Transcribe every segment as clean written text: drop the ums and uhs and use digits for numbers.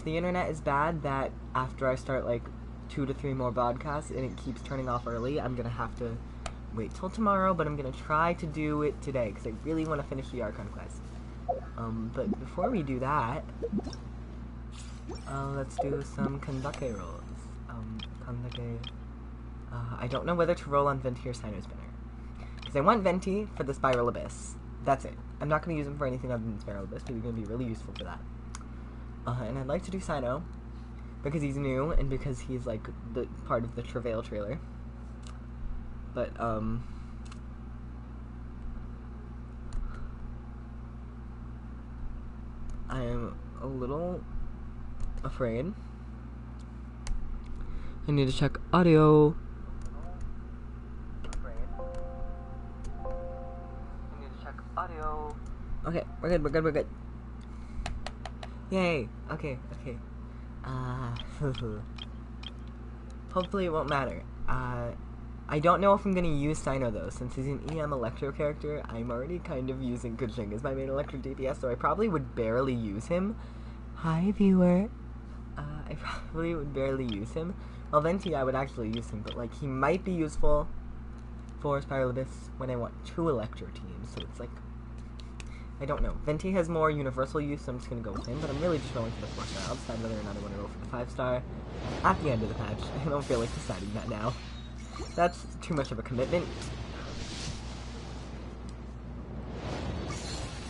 the internet is bad that after I start like 2 to 3 more podcasts and it keeps turning off early, I'm gonna have to wait till tomorrow, but I'm gonna try to do it today because I really want to finish the Archon quest. But before we do that, let's do some Kandake rolls. Kandake. I don't know whether to roll on Venti or Sino Spinner. Because I want Venti for the Spiral Abyss. That's it. I'm not going to use him for anything other than Spiral Abyss, but he's going to be really useful for that. And I'd like to do Sino, because he's new, and because he's, like, the part of the Travail trailer. But, I am a little afraid. I need to check audio. Okay, we're good. Yay! Okay. Hopefully it won't matter. I don't know if I'm gonna use Sino though, since he's an EM Electro character. I'm already kind of using Genshin as my main Electro DPS, so I probably would barely use him. Hi, viewer. I probably would barely use him. Well, Venti, I would actually use him, but, like, he might be useful for Spiral Abyss when I want 2 Electro teams, so it's like, I don't know. Venti has more universal use, so I'm just gonna go with him, but I'm really just rolling for the 4-star. I'll decide whether or not I want to roll for the 5-star at the end of the patch. I don't feel like deciding that now. That's too much of a commitment.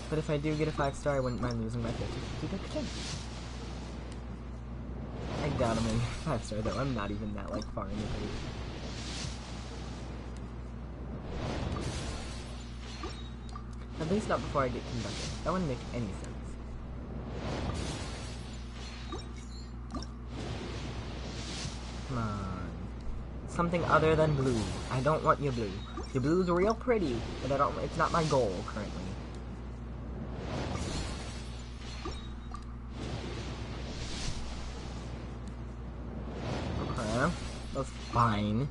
But if I do get a 5-star, I wouldn't mind losing my 50/50. I doubt I'm gonna get a 5-star though. I'm not even that, like, far in the lead. At least not before I get conducted. That wouldn't make any sense. Come on. Something other than blue. I don't want your blue. Your blue's real pretty, but it's not my goal currently. Okay. That's fine.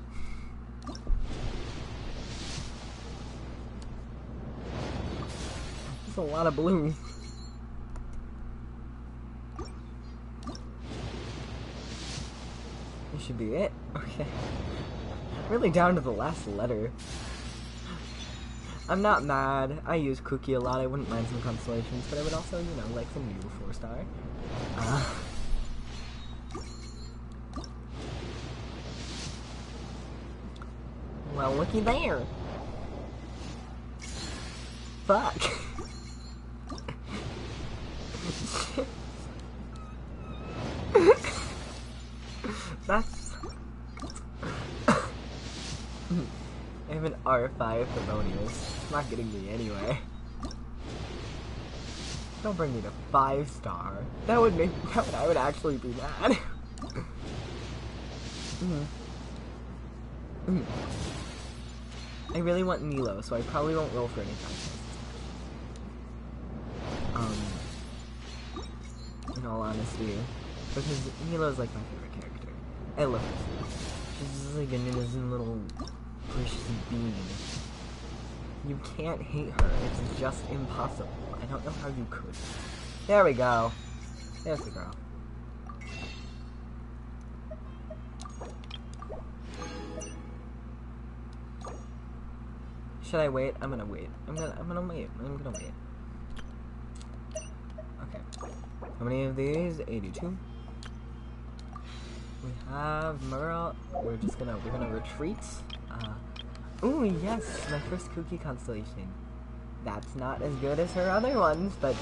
A lot of blue. This should be it. Okay. Really down to the last letter. I'm not mad. I use Cookie a lot. I wouldn't mind some constellations, but I would also, you know, like some new 4-star. Well, looky there. Fuck. That's... I have an R5 Thermonius. It's not getting me anywhere. Don't bring me to 5-star. I would actually be mad. I really want Nilo, so I probably won't roll for any contests. In all honesty, because Nilo's like my favorite character. I love her. She's just like an innocent little precious being. You can't hate her. It's just impossible. I don't know how you could. There we go. There's the girl. Should I wait? I'm gonna wait. I'm gonna wait. Okay. How many of these? 82. We have Merle. We're gonna retreat. Ooh, yes, my first Cookie constellation. That's not as good as her other ones, but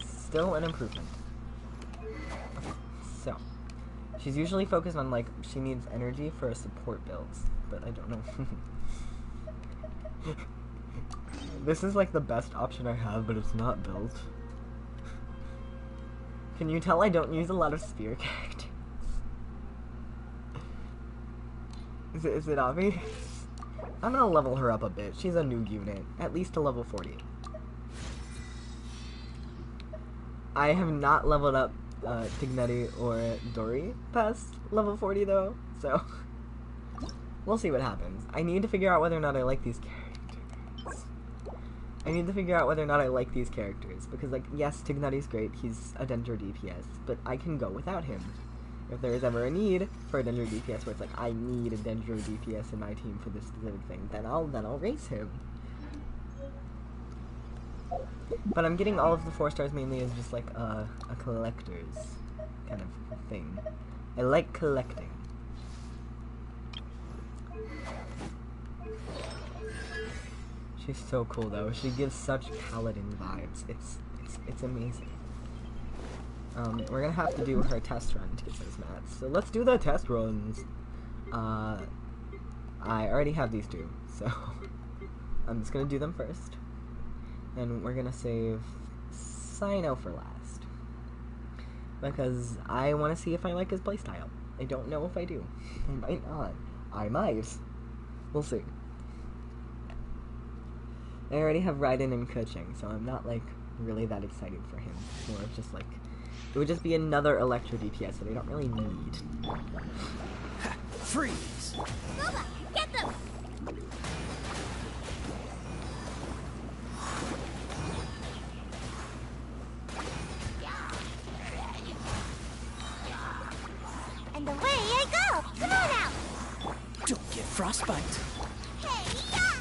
still an improvement. Okay, so she's usually focused on, like, she needs energy for support builds, but I don't know. This is like the best option I have, but it's not built. Can you tell I don't use a lot of spear characters? Is it obvious? I'm gonna level her up a bit. She's a new unit, at least to level 40. I have not leveled up Tignetti or Dory past level 40 though, so we'll see what happens. I need to figure out whether or not I like these characters. I need to figure out whether or not I like these characters, because, like, yes, Tignuti's great, he's a Dendro DPS, but I can go without him. If there is ever a need for a Dendro DPS where it's like, I need a Dendro DPS in my team for this specific thing, then I'll raise him. But I'm getting all of the 4 stars mainly as just, like, a collector's kind of thing. I like collecting. She's so cool though. She gives such paladin vibes. It's amazing. We're gonna have to do her test run to get those mats. So let's do the test runs. I already have these 2, so I'm just gonna do them first. And we're gonna save Cyno for last. Because I wanna see if I like his playstyle. I don't know if I do. I might not. I might. We'll see. I already have Raiden and Keqing, so I'm not, like, really that excited for him. More of just, like, it would just be another Electro DPS that I don't really need. Freeze! Boba, get them! And away I go! Come on out! Don't get frostbite. Hey, yeah!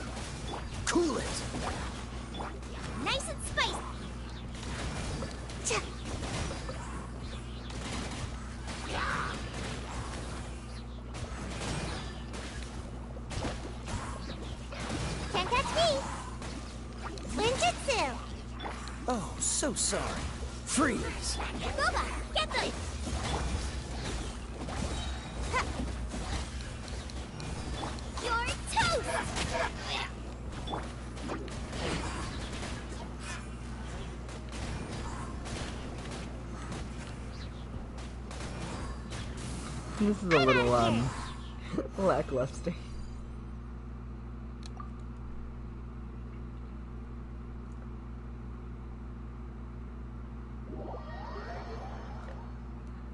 Cool it. Nice and spicy! Cha. Can't catch me! Ninjutsu! Oh, so sorry. Freeze! Boba, get them! Ha. You're toast! This is a little, lackluster.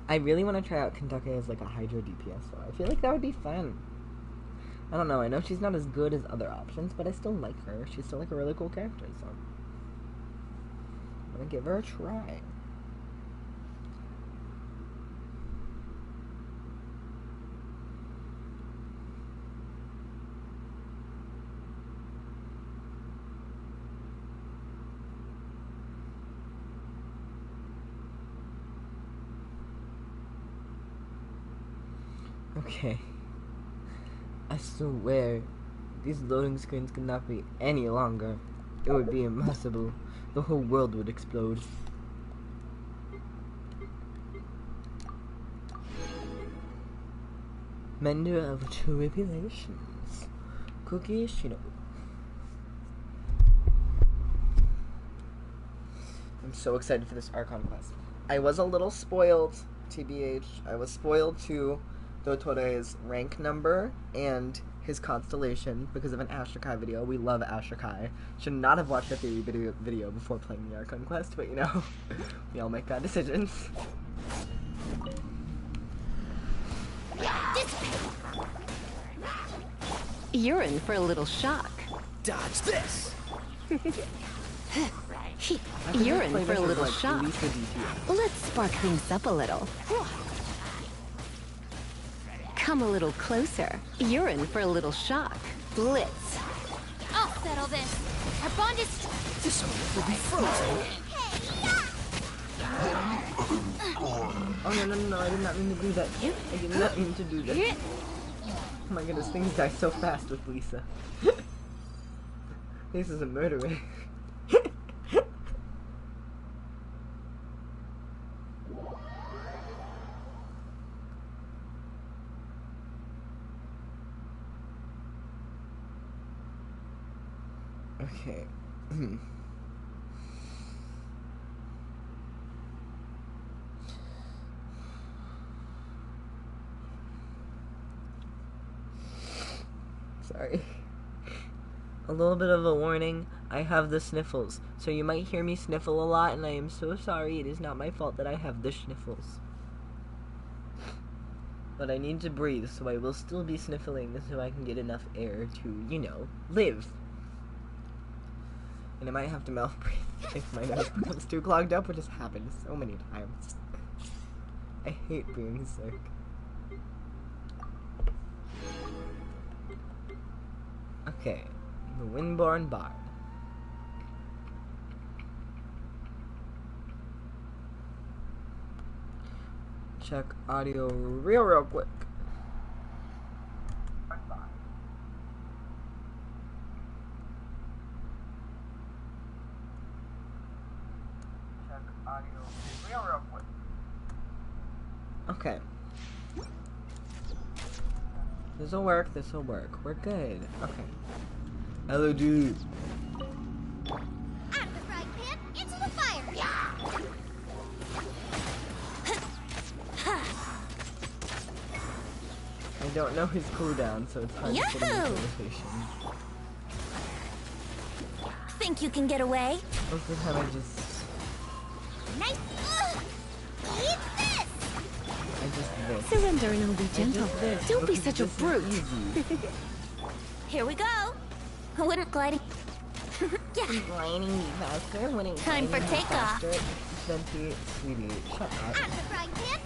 I really want to try out Kentucky as, like, a Hydro DPS, though. I feel like that would be fun. I don't know, I know she's not as good as other options, but I still like her. She's still, like, a really cool character, so I'm gonna give her a try. Okay. I swear, these loading screens could not be any longer. It would be impossible. The whole world would explode. Mender of Tribulations. Cookie Shino. I'm so excited for this Archon quest. I was a little spoiled, TBH. I was spoiled to Dotore's rank number and his constellation because of an Ashokai video. We love Ashokai. Should not have watched that theory video before playing the Archon quest, but you know, we all make bad decisions. You're in for a little shock. Dodge this! You're in for a little shock. Let's spark things up a little. Come a little closer. You're in for a little shock. Blitz. I'll settle this. Our bond is... This will be frozen. Oh no, I did not mean to do that. I did not mean to do that. Oh my goodness, things die so fast with Lisa. Lisa's a murderer. Okay. Sorry. A little bit of a warning, I have the sniffles, so you might hear me sniffle a lot, and I am so sorry. It is not my fault that I have the sniffles. But I need to breathe, so I will still be sniffling so I can get enough air to, you know, live. And I might have to mouth breathe if my nose becomes too clogged up, which has happened so many times. I hate being sick. Okay, the Windborn Bard. Check audio real quick. Okay. This'll work, this'll work. We're good. Okay. Hello, dude. Out of the frying pan, into the fire! I don't know his cooldown, so it's hard to put him in Yahoo! conversation. Think you can get away? Most of the time I just... Nice. Eat this! I just this. Surrender and I'll be gentle. just this, Don't be because such a this is brute. easy. Here we go. Wouldn't gliding. Yeah. Gliding faster, wouldn't Time for gliding takeoff. faster. Venti, sweetie, shut up. Out of the frying pan.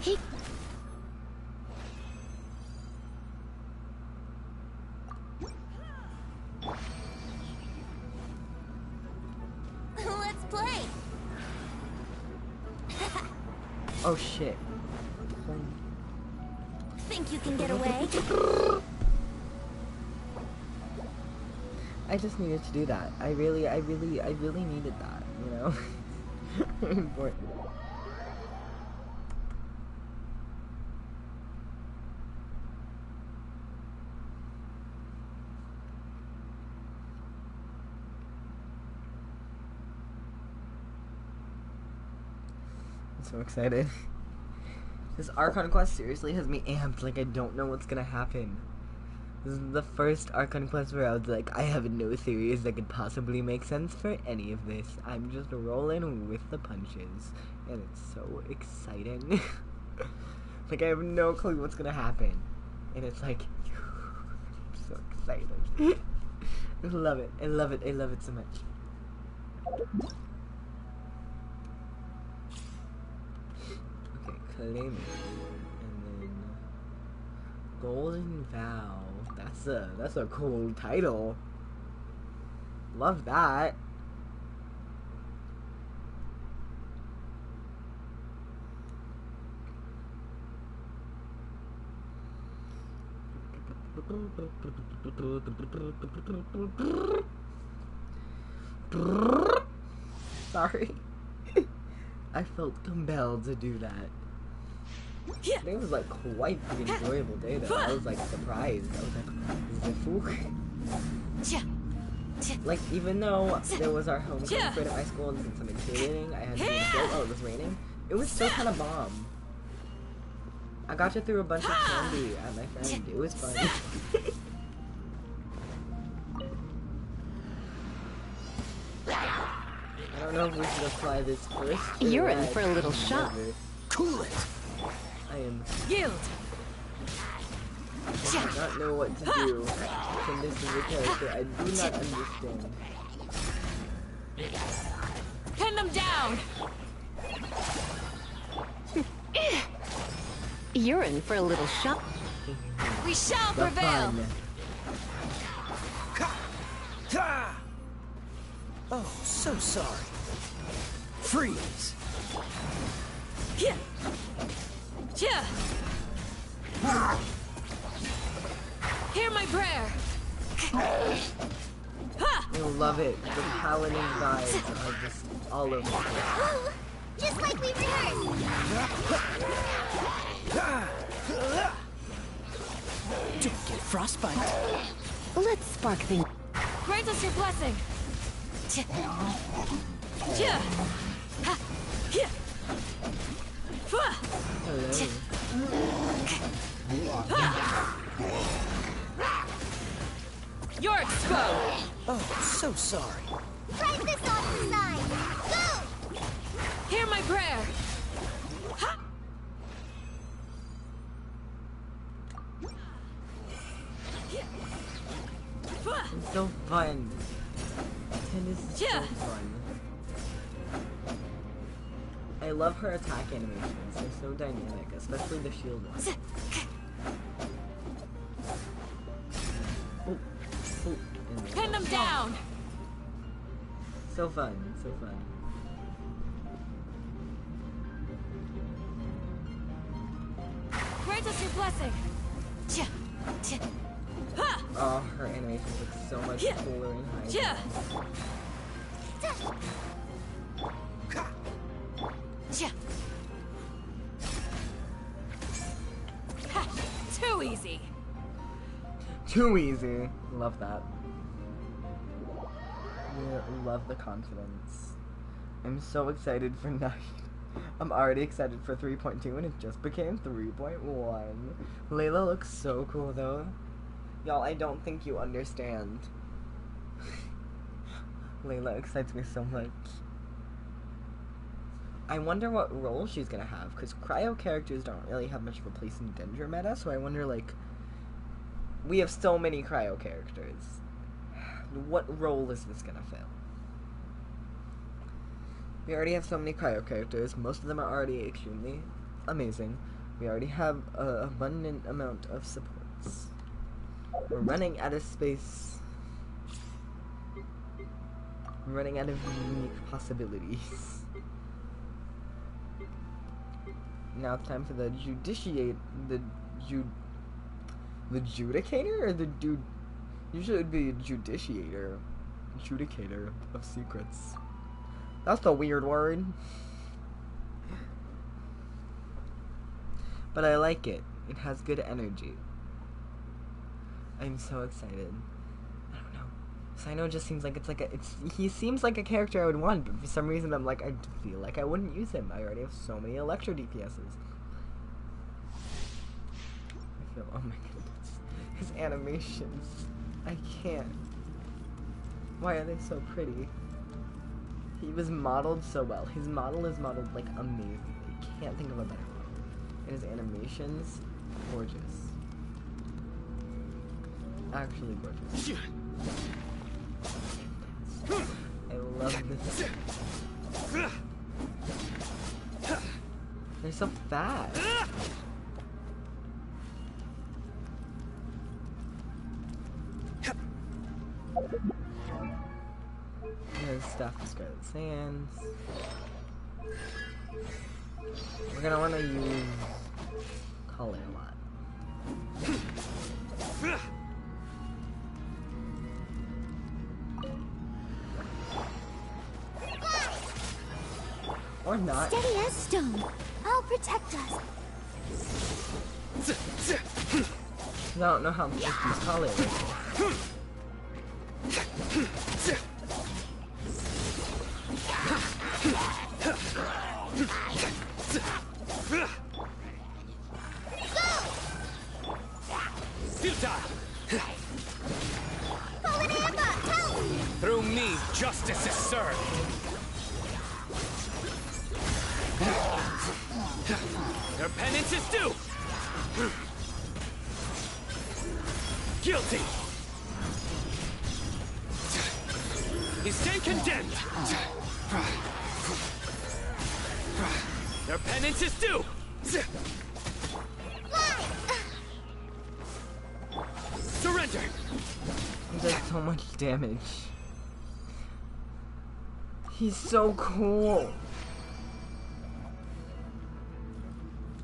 He Let's play. Oh shit. Think you can get away? I just needed to do that. I really needed that, you know? Important. I'm so excited. This Archon quest seriously has me amped, like I don't know what's gonna happen. This is the first Archon quest where I was like, I have no theories that could possibly make sense for any of this. I'm just rolling with the punches. And it's so exciting. Like I have no clue what's gonna happen. And it's like, I'm so excited. I love it. I love it. I love it so much. Okay, claim it. And then Golden Vow. That's a cool title. Love that. Sorry. I felt compelled to do that. It was like quite the enjoyable day though. I was like surprised. I was like, is it fool? Like even though there was our homecoming parade at my school and since I'm cheerleading, I had to be in the field. Oh, it was raining. It was still kind of bomb. I got you through a bunch of candy at my friend. It was fun. I don't know if we should apply this first. You're in for a little shock. Cool it. I am. Yield. I do not know what to do. And this is a character I do not understand. Pin them down. You're in for a little shock. We shall The prevail. fun. Ha! Oh, so sorry. Freeze. Yeah. Yeah. Hear my prayer. You'll love it. The paladin vibes are just all over the place. Just like we rehearsed. Don't get frostbite. Let's spark things. Grant us your blessing. Yeah. Ha. Yeah. Fah. Hello. You're exposed. Oh, so sorry. Try this on the side. Go. Hear my prayer. Ha. Yeah. Fah. fun. Tennis is so fun. I love her attack animations. They're so dynamic, especially the shield one. Pin them down! So fun, so fun. Grant us your blessing! Oh, her animations look so much cooler in high. Too easy! Too easy. Love that. Yeah, love the confidence. I'm so excited for 9. I'm already excited for 3.2 and it just became 3.1. Layla looks so cool though. Y'all, I don't think you understand. Layla excites me so much. I wonder what role she's gonna have, because cryo characters don't really have much of a place in Danger meta, so I wonder, like, we have so many cryo characters. What role is this gonna fill? We already have so many cryo characters. Most of them are already extremely amazing. We already have an abundant amount of supports. We're running out of space. We're running out of unique possibilities. Now it's time for the judicator, or the dude. Usually it would be a judicator of secrets. That's a weird word. But I like it. It has good energy. I'm so excited. I don't know. Sino just seems like he seems like a character I would want, but for some reason I'm like, I feel like I wouldn't use him. I already have so many Electro DPSs. I feel, oh my goodness. His animations. I can't. Why are they so pretty? He was modeled so well. His model is modeled like amazing. I can't think of a better model. And his animations, gorgeous. Actually gorgeous. I love this. They're so fast. There's stuff to Scarlet Sands. We're gonna wanna use Colin a lot. Or not. Steady as stone. I'll protect us. I don't know how I'm supposed to use Colin right now. Through me, justice is served. Their penance is due. Guilty. You stand condemned. Their penance is due. Surrender. He does so much damage. He's so cool.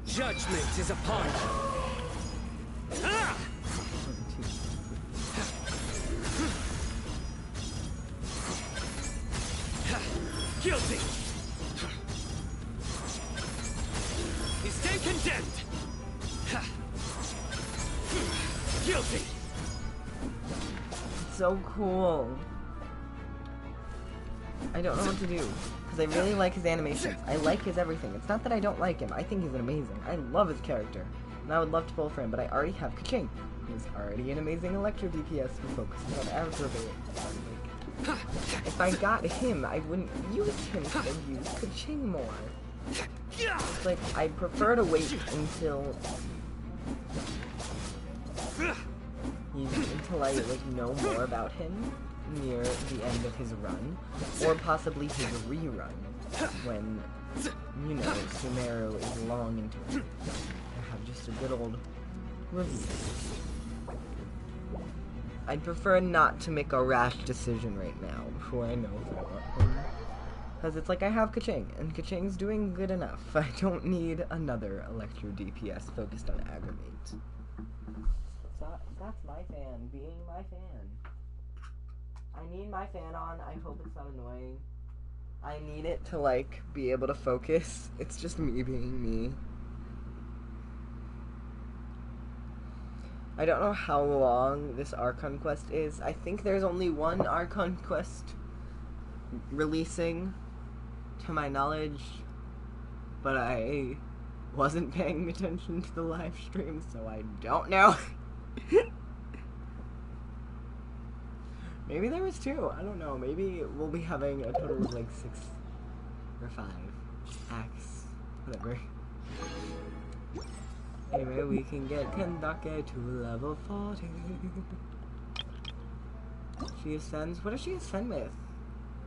Judgment is upon you. Ah! Guilty. You stand condemned. Guilty. So cool. I don't know what to do, because I really like his animations. I like his everything. It's not that I don't like him. I think he's amazing. I love his character. And I would love to pull for him, but I already have Kaching, who's already an amazing Electro DPS who focuses on aggravate. If I got him, I wouldn't use him because I'd use Kaching more. It's like, I prefer to wait until I like know more about him near the end of his run, or possibly his rerun, when, you know, Sumeru is long into it. I have just a good old review. I'd prefer not to make a rash decision right now, before I know if I want him. Because it's like I have Kaching, and Kaching's doing good enough. I don't need another Electro DPS focused on aggravate. So that's my fan, being my fan. I need my fan on, I hope it's not annoying. I need it to, like, be able to focus. It's just me being me. I don't know how long this Archon quest is. I think there's only one Archon quest releasing, to my knowledge, but I wasn't paying attention to the live stream, so I don't know. Maybe there was 2, I don't know. Maybe we'll be having a total of like 6 or 5 acts, whatever. Anyway, we can get Kandake to level 40. She ascends. What does she ascend with?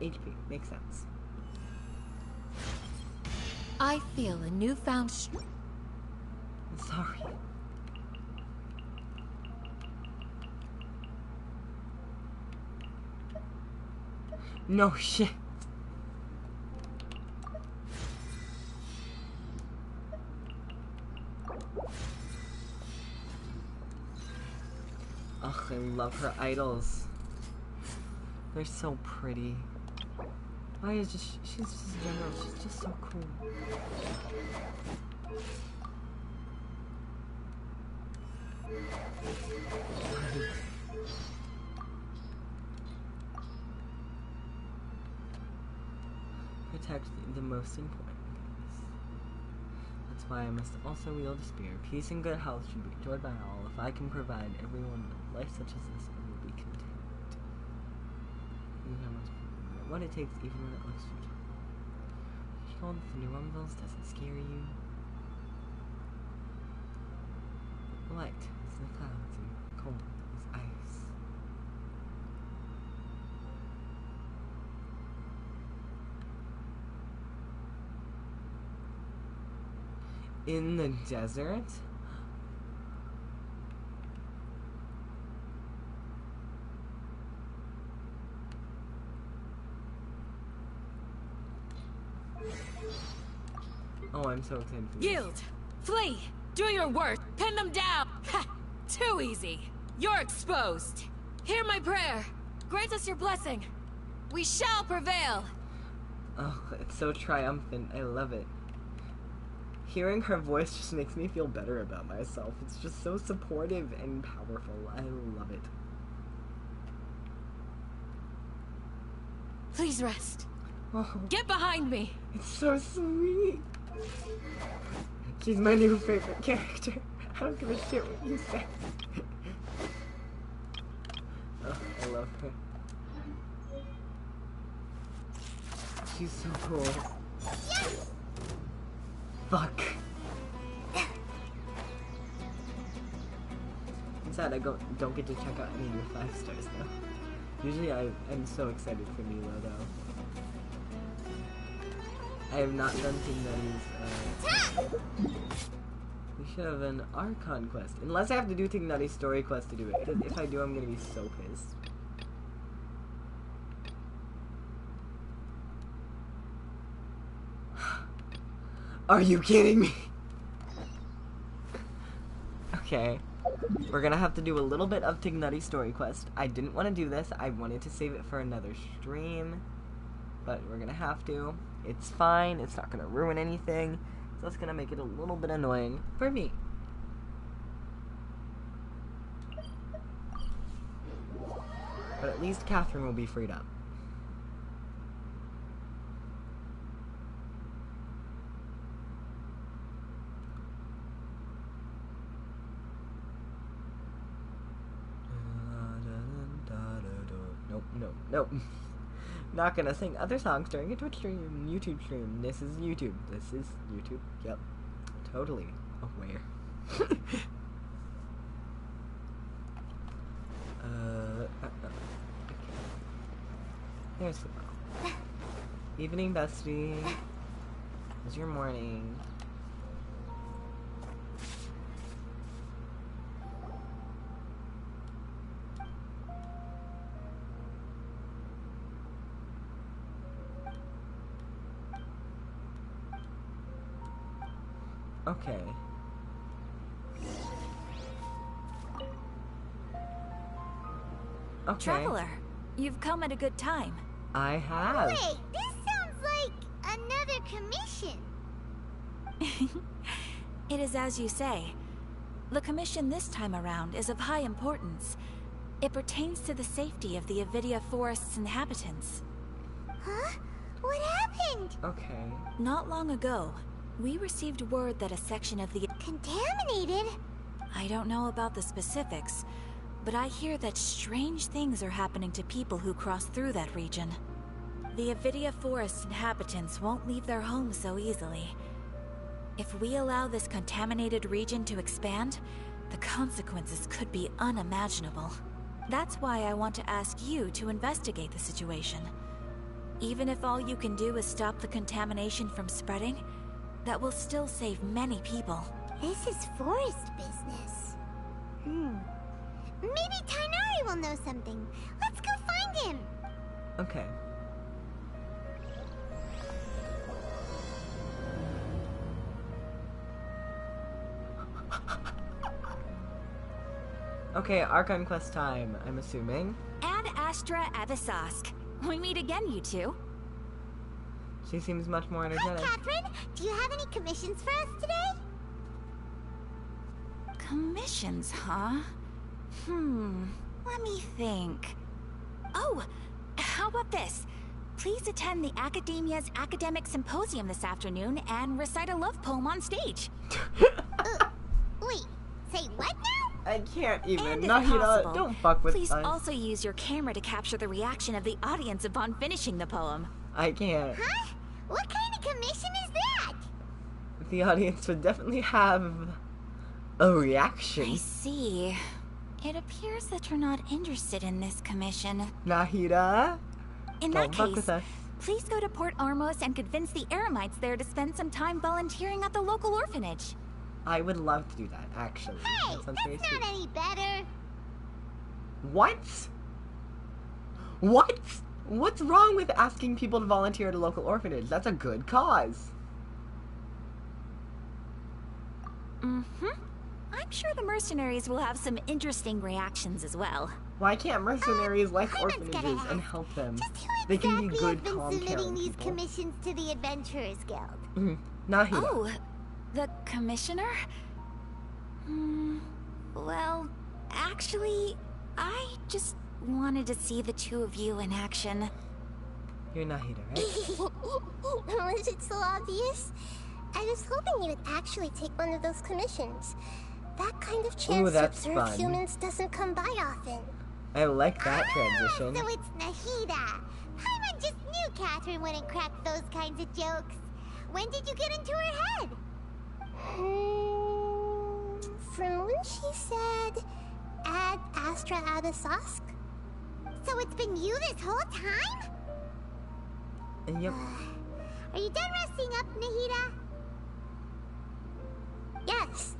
HP. Makes sense. I feel a newfound Sorry. No shit. Ugh, I love her idols. They're so pretty. Why is just she's just in general, she's just so cool. Protect the most important things. That's why I must also wield a spear. Peace and good health should be enjoyed by all. If I can provide everyone with life such as this, I will be content. What it takes, even when it looks futile. Cold with the new rumbles doesn't scare you. Light is the clouds and cold is ice. In the desert? Oh, I'm so excited for this. Yield! Flee! Do your worst! Pin them down! Ha! Too easy! You're exposed! Hear my prayer! Grant us your blessing! We shall prevail! Oh, it's so triumphant. I love it. Hearing her voice just makes me feel better about myself. It's just so supportive and powerful. I love it. Please rest. Oh, Get behind me! it's so sweet. She's my new favorite character. I don't give a shit what you say. Oh, I love her. She's so cool. Fuck. I'm sad I don't get to check out any of your 5 stars now. Usually I'm so excited for Milo though. I have not done Tignutti's, we should have an Archon quest. Unless I have to do Tignutti's story quest to do it. If I do, I'm gonna be so pissed. Are you kidding me? Okay. We're gonna have to do a little bit of Tignutti's story quest. I didn't want to do this. I wanted to save it for another stream. But we're gonna have to. It's fine. It's not gonna ruin anything. So it's gonna make it a little bit annoying for me. But at least Catherine will be freed up. Nope, nope, nope. Not gonna sing other songs during a Twitch stream, YouTube stream. This is YouTube. This is YouTube. Yep. Totally aware. Okay. There's the bell. Evening, bestie. How's your morning? Okay. Okay. Traveler, you've come at a good time. I have. Wait, this sounds like another commission. It is as you say. The commission this time around is of high importance. It pertains to the safety of the Avidia Forest's inhabitants. Huh? What happened? Okay. Not long ago, we received word that a section of the... Contaminated? I don't know about the specifics, but I hear that strange things are happening to people who cross through that region. The Avidia Forest inhabitants won't leave their homes so easily. If we allow this contaminated region to expand, the consequences could be unimaginable. That's why I want to ask you to investigate the situation. Even if all you can do is stop the contamination from spreading, that will still save many people. This is forest business. Maybe Tainari will know something. Let's go find him. Okay. Okay, Archon quest time, I'm assuming. Ad Astra Avisask. We meet again, you two. She seems much more Hi, energetic. Catherine. Do you have any commissions for us today? Commissions, huh? Let me think. Oh, how about this? Please attend the Academia's Academic Symposium this afternoon and recite a love poem on stage. Wait, say what now? I can't even. And if Nahida, possible, don't fuck with please us. also use your camera to capture the reaction of the audience upon finishing the poem. I can't. Huh? What kind of commission is that? The audience would definitely have a reaction. I see. It appears that you're not interested in this commission. Nahida, In don't that fuck case, with us. please go to Port Armos and convince the Eremites there to spend some time volunteering at the local orphanage. I would love to do that, actually. Hey, That sounds very that's sweet. not any better. What? What? What's wrong with asking people to volunteer at a local orphanage? That's a good cause. I'm sure the mercenaries will have some interesting reactions as well. Why can't mercenaries like Hyman's gotta orphanages and ask. help them? Just who They can be exactly good, has been calm, submitting caring these people. commissions to the Adventurers Guild? Nahida. Oh, the commissioner? Well, actually, I just wanted to see the two of you in action. You're Nahida, right? Was it so obvious? I was hoping you would actually take one of those commissions. That kind of chance to that's observe fun. humans doesn't come by often. I like that transition. So it's Nahida. Paimon just knew Catherine wouldn't crack those kinds of jokes. When did you get into her head? From when she said, Ad Astra Abisask? So it's been you this whole time? Yep. Are you done resting up, Nahida? Yes.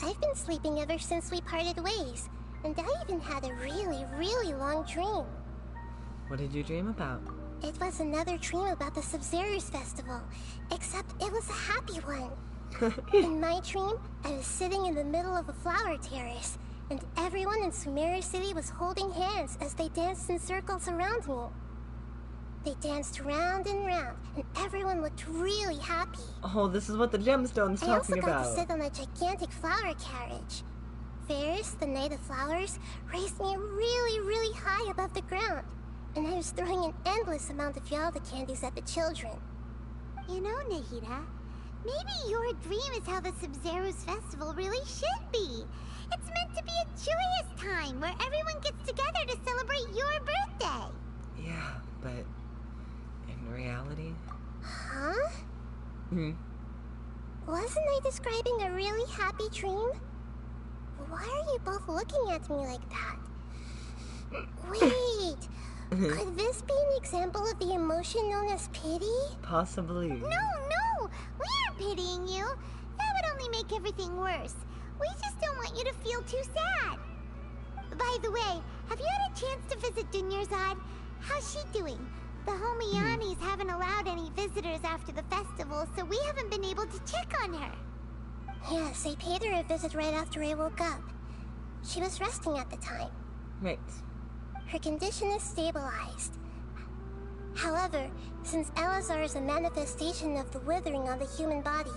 I've been sleeping ever since we parted ways, and I even had a really, really long dream. What did you dream about? It was another dream about the Sub-Zerus Festival, except it was a happy one. In my dream, I was sitting in the middle of a flower terrace, and everyone in Sumeru City was holding hands as they danced in circles around me. They danced round and round, and everyone looked really happy. Oh, this is what the gemstone's I also talking got about. to sit on a gigantic flower carriage. Ferris, the Knight of Flowers, raised me really, really high above the ground, and I was throwing an endless amount of Yalda candies at the children. You know, Nahida, maybe your dream is how the Sub-Zerus Festival really should be. It's meant to be a joyous time where everyone gets together to celebrate your birthday. Yeah, but in reality? Huh? Wasn't I describing a really happy dream? Why are you both looking at me like that? Wait, Could this be an example of the emotion known as pity? Possibly. No! We aren't pitying you. That would only make everything worse. We just don't want you to feel too sad. By the way, have you had a chance to visit Dunyarzad? How's she doing? The Homianis haven't allowed any visitors after the festival, so we haven't been able to check on her. Yes, I paid her a visit right after I woke up. She was resting at the time. Right. Her condition is stabilized. However, since Elazar is a manifestation of the withering on the human body,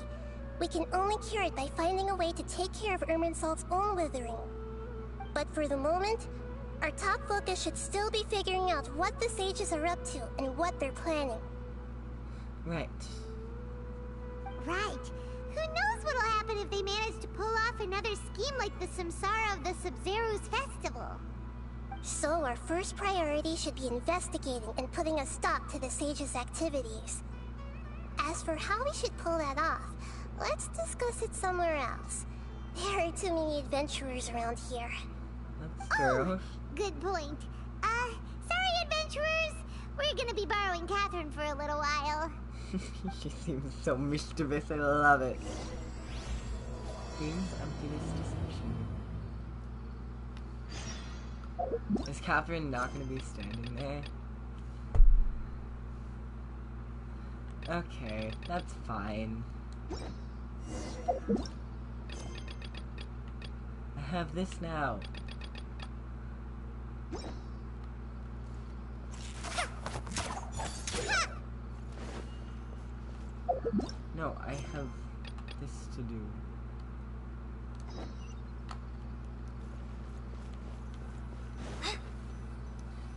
we can only cure it by finding a way to take care of Irminsol's own withering. But for the moment, our top focus should still be figuring out what the sages are up to and what they're planning. Right. Right. Who knows what'll happen if they manage to pull off another scheme like the Samsara of the Sub-Zero's festival? So our first priority should be investigating and putting a stop to the sages' activities. As for how we should pull that off, let's discuss it somewhere else. There are too many adventurers around here. That's true. Good point. Sorry, adventurers. We're gonna be borrowing Catherine for a little while. She seems so mischievous. I love it. Dreams, emptiness, deception. Is Catherine not going to be standing there? Okay, that's fine. I have this now. No, I have this to do.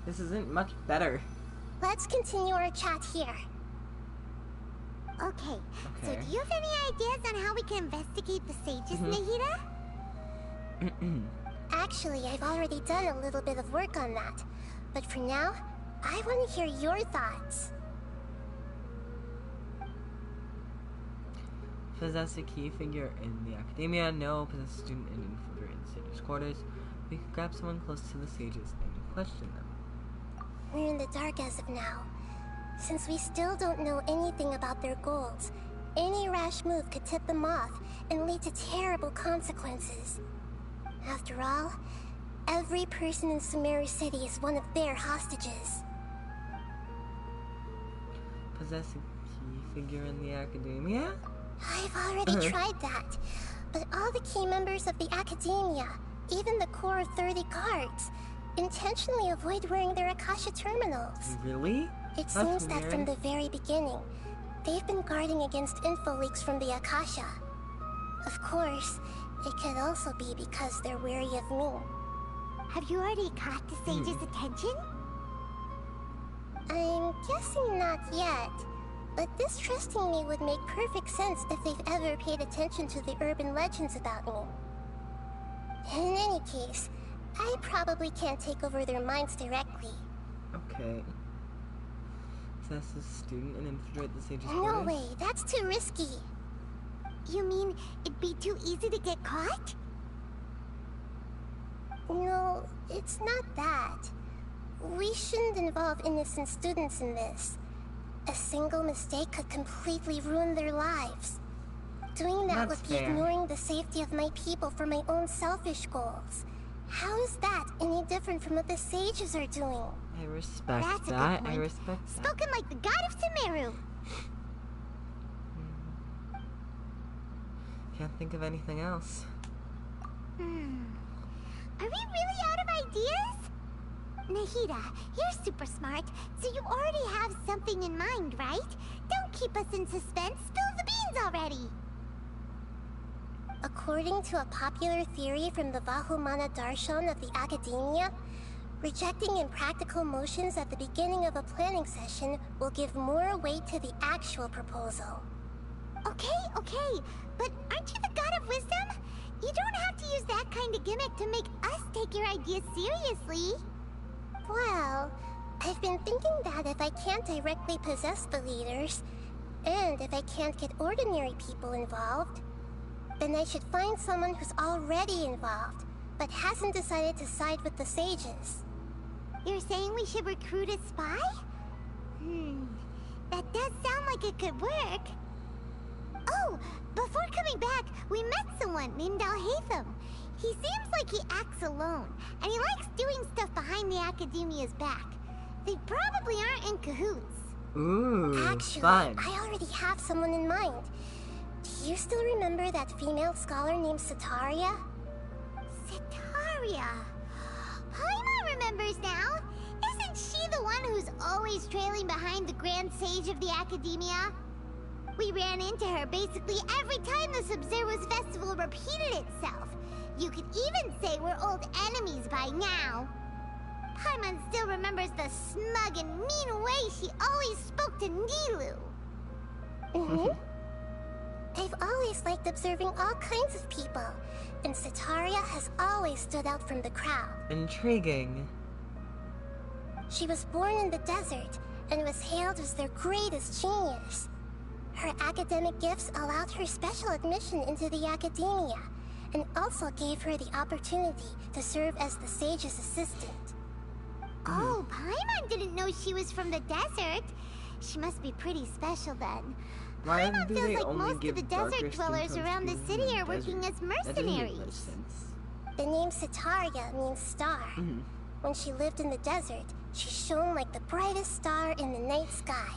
This isn't much better. Let's continue our chat here. Okay, so Okay. do you have any ideas on how we can investigate the sages, Nahida? Actually, I've already done a little bit of work on that. But for now, I want to hear your thoughts. Possess a key figure in the academia. No. Possess a student and infiltrate in the sages' quarters. We could grab someone close to the sages and question them. We're in the dark as of now. Since we still don't know anything about their goals, any rash move could tip them off and lead to terrible consequences. After all, every person in Sumeru City is one of their hostages. Possess a key figure in the academia? I've already tried that, but all the key members of the Academia, even the core of 30 guards, intentionally avoid wearing their Akasha terminals. Really? It That's seems that from weird. the very beginning, they've been guarding against info leaks from the Akasha. Of course, it could also be because they're wary of me. Have you already caught the sages' attention? I'm guessing not yet, but distrusting me would make perfect sense if they've ever paid attention to the urban legends about me. In any case, I probably can't take over their minds directly. Okay. Possess a student and infiltrate the sages' No quarters? way, that's too risky. You mean it'd be too easy to get caught? No, it's not that. We shouldn't involve innocent students in this. A single mistake could completely ruin their lives. Doing that That's would be fair. ignoring the safety of my people for my own selfish goals. How is that any different from what the sages are doing? I respect That's a good that. I point. respect that. Spoken like the god of Sumeru. Can't think of anything else. Are we really out of ideas? Nahida, you're super smart, so you already have something in mind, right? Don't keep us in suspense. Spill the beans already. According to a popular theory from the Vahumana Darshan of the Academia, rejecting impractical motions at the beginning of a planning session will give more weight to the actual proposal. Okay, but aren't you the god of wisdom? You don't have to use that kind of gimmick to make us take your ideas seriously. Well, I've been thinking that if I can't directly possess the leaders, and if I can't get ordinary people involved, then I should find someone who's already involved, but hasn't decided to side with the sages. You're saying we should recruit a spy? That does sound like it could work. Oh, before coming back, we met someone named Alhaitham. He seems like he acts alone, and he likes doing stuff behind the Academia's back. They probably aren't in cahoots. Ooh, Actually, fun. I already have someone in mind. Do you still remember that female scholar named Setaria? Setaria. Paimon remembers now. Isn't she the one who's always trailing behind the Grand Sage of the Academia? We ran into her basically every time the Sub-Zero's festival repeated itself. You could even say we're old enemies by now. Paimon still remembers the smug and mean way she always spoke to Nilou. I've always liked observing all kinds of people, and Setaria has always stood out from the crowd. Intriguing. She was born in the desert and was hailed as their greatest genius. Her academic gifts allowed her special admission into the Academia, and also gave her the opportunity to serve as the sage's assistant. Oh, Paimon didn't know she was from the desert. She must be pretty special then. Why Paimon do feels they like only most of give the darker desert skin dwellers tones around the to city people in are the working as desert? That doesn't make much mercenaries. sense. The name Setaria means star. When she lived in the desert, she shone like the brightest star in the night sky.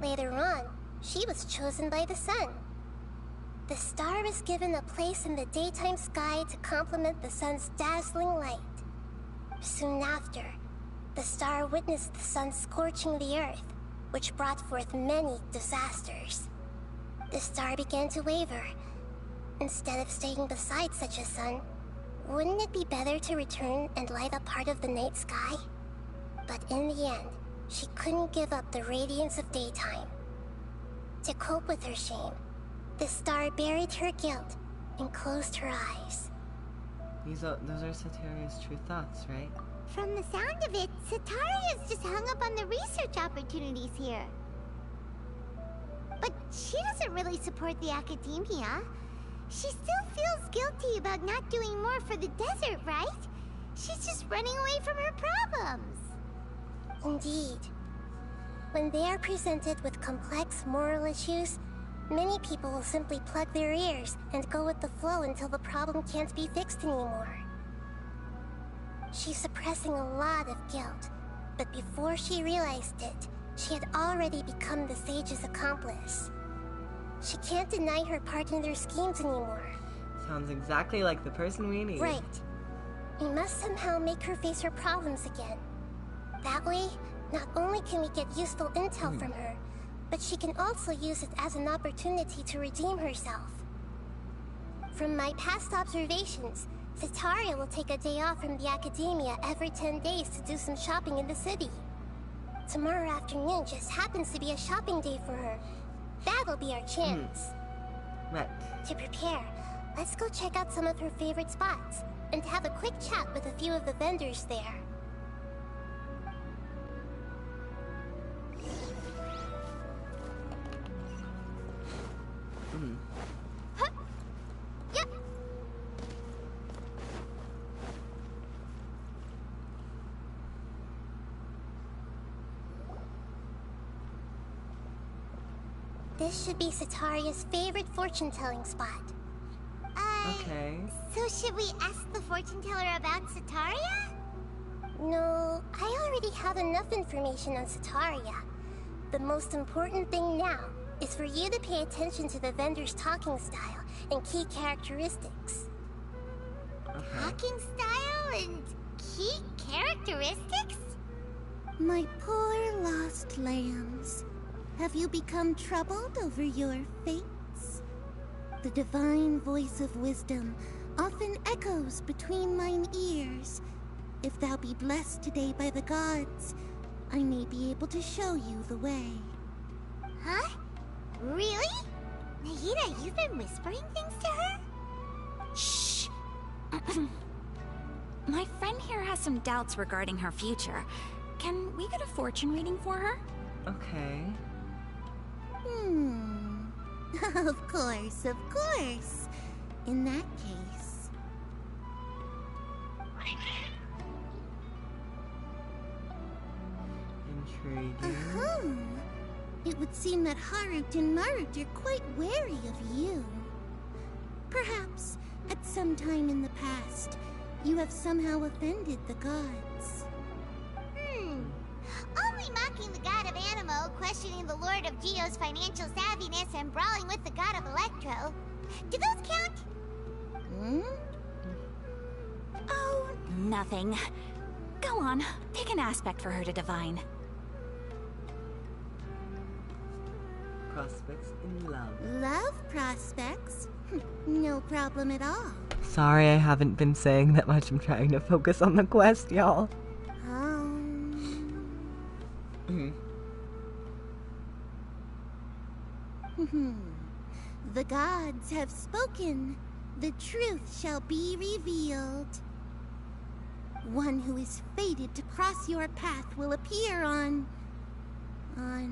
Later on, she was chosen by the sun. The star was given a place in the daytime sky to complement the sun's dazzling light. Soon after, the star witnessed the sun scorching the earth, which brought forth many disasters. The star began to waver. Instead of staying beside such a sun, wouldn't it be better to return and light up part of the night sky? But in the end, she couldn't give up the radiance of daytime. To cope with her shame, the star buried her guilt and closed her eyes. Those are Setaria's true thoughts, right? From the sound of it, Setaria's just hung up on the research opportunities here. But she doesn't really support the Academia. She still feels guilty about not doing more for the desert, right? She's just running away from her problems. Indeed. When they are presented with complex moral issues, many people will simply plug their ears and go with the flow until the problem can't be fixed anymore. She's suppressing a lot of guilt, but before she realized it, she had already become the sage's accomplice. She can't deny her part in their schemes anymore. Sounds exactly like the person we need. Right. We must somehow make her face her problems again. That way, not only can we get useful intel from her, but she can also use it as an opportunity to redeem herself. From my past observations, Setaria will take a day off from the Academia every 10 days to do some shopping in the city. Tomorrow afternoon just happens to be a shopping day for her. That'll be our chance. Right. To prepare, let's go check out some of her favorite spots, and have a quick chat with a few of the vendors there. Huh? Yep. This should be Setaria's favorite fortune-telling spot. Okay. So should we ask the fortune teller about Setaria? No, I already have enough information on Setaria. The most important thing now is for you to pay attention to the vendor's talking style and key characteristics. Talking style and key characteristics? My poor lost lambs. Have you become troubled over your fates? The divine voice of wisdom often echoes between mine ears. If thou be blessed today by the gods, I may be able to show you the way. Huh? Really? Nahida, you've been whispering things to her? Shh! My friend here has some doubts regarding her future. Can we get a fortune reading for her? Okay. Of course, of course. In that case... would seem that Harut and Marut are quite wary of you. Perhaps, at some time in the past, you have somehow offended the gods. Only mocking the god of Animo, questioning the Lord of Geo's financial savviness, and brawling with the god of Electro. Do those count? Oh, nothing. Go on, pick an aspect for her to divine. Prospects in love. Love prospects? No problem at all. Sorry I haven't been saying that much. I'm trying to focus on the quest, y'all. The gods have spoken. The truth shall be revealed. One who is fated to cross your path will appear on... Huh?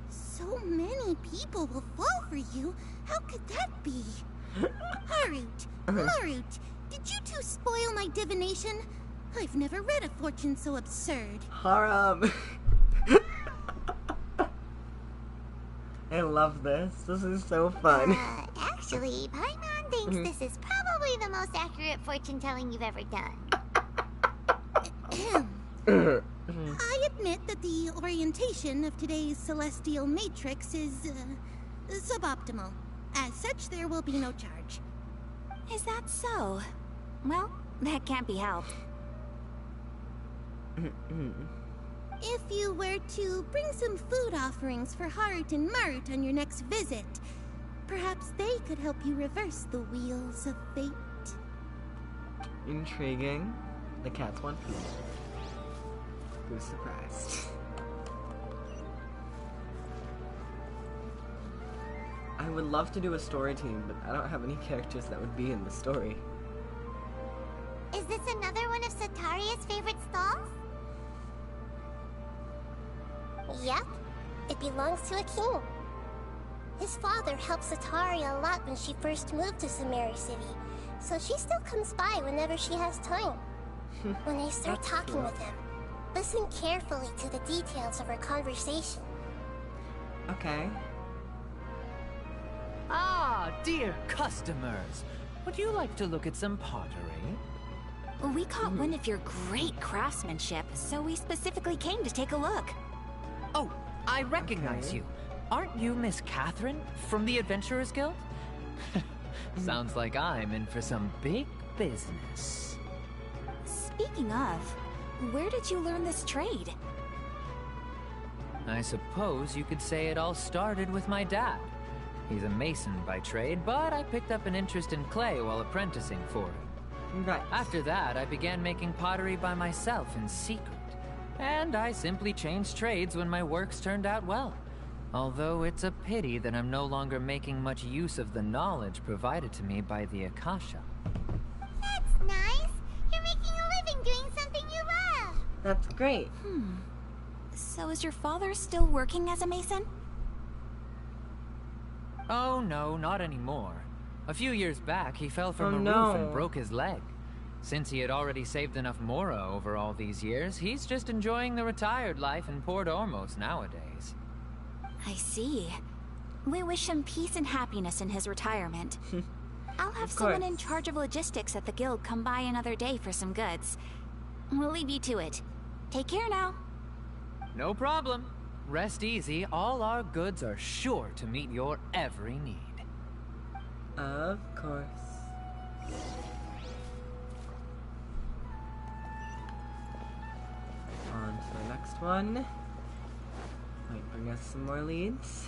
So many people will fall for you. How could that be? Harut, Marut, did you two spoil my divination? I've never read a fortune so absurd. Haram. I love this. This is so fun. Actually, Paimon thinks this is probably the most accurate fortune telling you've ever done. I admit that the orientation of today's celestial matrix is suboptimal. As such, there will be no charge. Is that so? Well, that can't be helped. If you were to bring some food offerings for Harut and Marut on your next visit, perhaps they could help you reverse the wheels of fate. Intriguing. The cats want food. Who's surprised? I would love to do a story team, but I don't have any characters that would be in the story. Is this another one of Sataria's favorite stalls? Yep, it belongs to a king. His father helped Sataria a lot when she first moved to Samari City, so she still comes by whenever she has time. When I start talking with him, listen carefully to the details of our conversation. Okay. Ah, dear customers. Would you like to look at some pottery? We caught wind of your great craftsmanship, so we specifically came to take a look. Oh, I recognize you. Aren't you Miss Catherine from the Adventurers Guild? Sounds like I'm in for some big business. Speaking of, where did you learn this trade? I suppose you could say it all started with my dad. He's a mason by trade, but I picked up an interest in clay while apprenticing for him. Right. After that, I began making pottery by myself in secret. And I simply changed trades when my works turned out well. Although it's a pity that I'm no longer making much use of the knowledge provided to me by the Akasha. That's nice. You're making a living doing something you love. That's great. So is your father still working as a mason? Oh no, not anymore. A few years back, he fell from a no. roof and broke his leg. Since he had already saved enough Mora over all these years, he's just enjoying the retired life in Port Ormos nowadays. I see. We wish him peace and happiness in his retirement. I'll have someone in charge of logistics at the guild come by another day for some goods. We'll leave you to it. Take care now. No problem. Rest easy, all our goods are sure to meet your every need. Of course. On to the next one. Might bring us some more leads.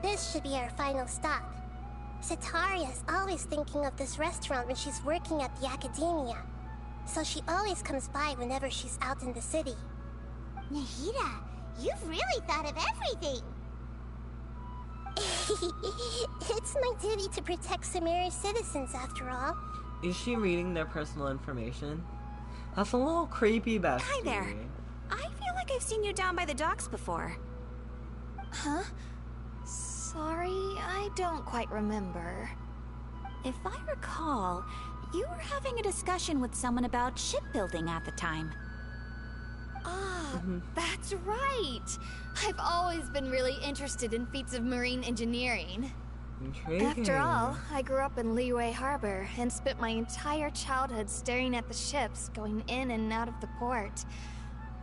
This should be our final stop. Sataria's always thinking of this restaurant when she's working at the academia, so she always comes by whenever she's out in the city. Nahida, you've really thought of everything. It's my duty to protect Samari's citizens, after all. Is she reading their personal information? That's a little creepy, bestie. Hi there. I feel like I've seen you down by the docks before. Huh? Sorry, I don't quite remember. If I recall, You were having a discussion with someone about shipbuilding at the time. Ah, that's right. I've always been really interested in feats of marine engineering. Intriguing. After all, I grew up in Liyue Harbor and spent my entire childhood staring at the ships going in and out of the port.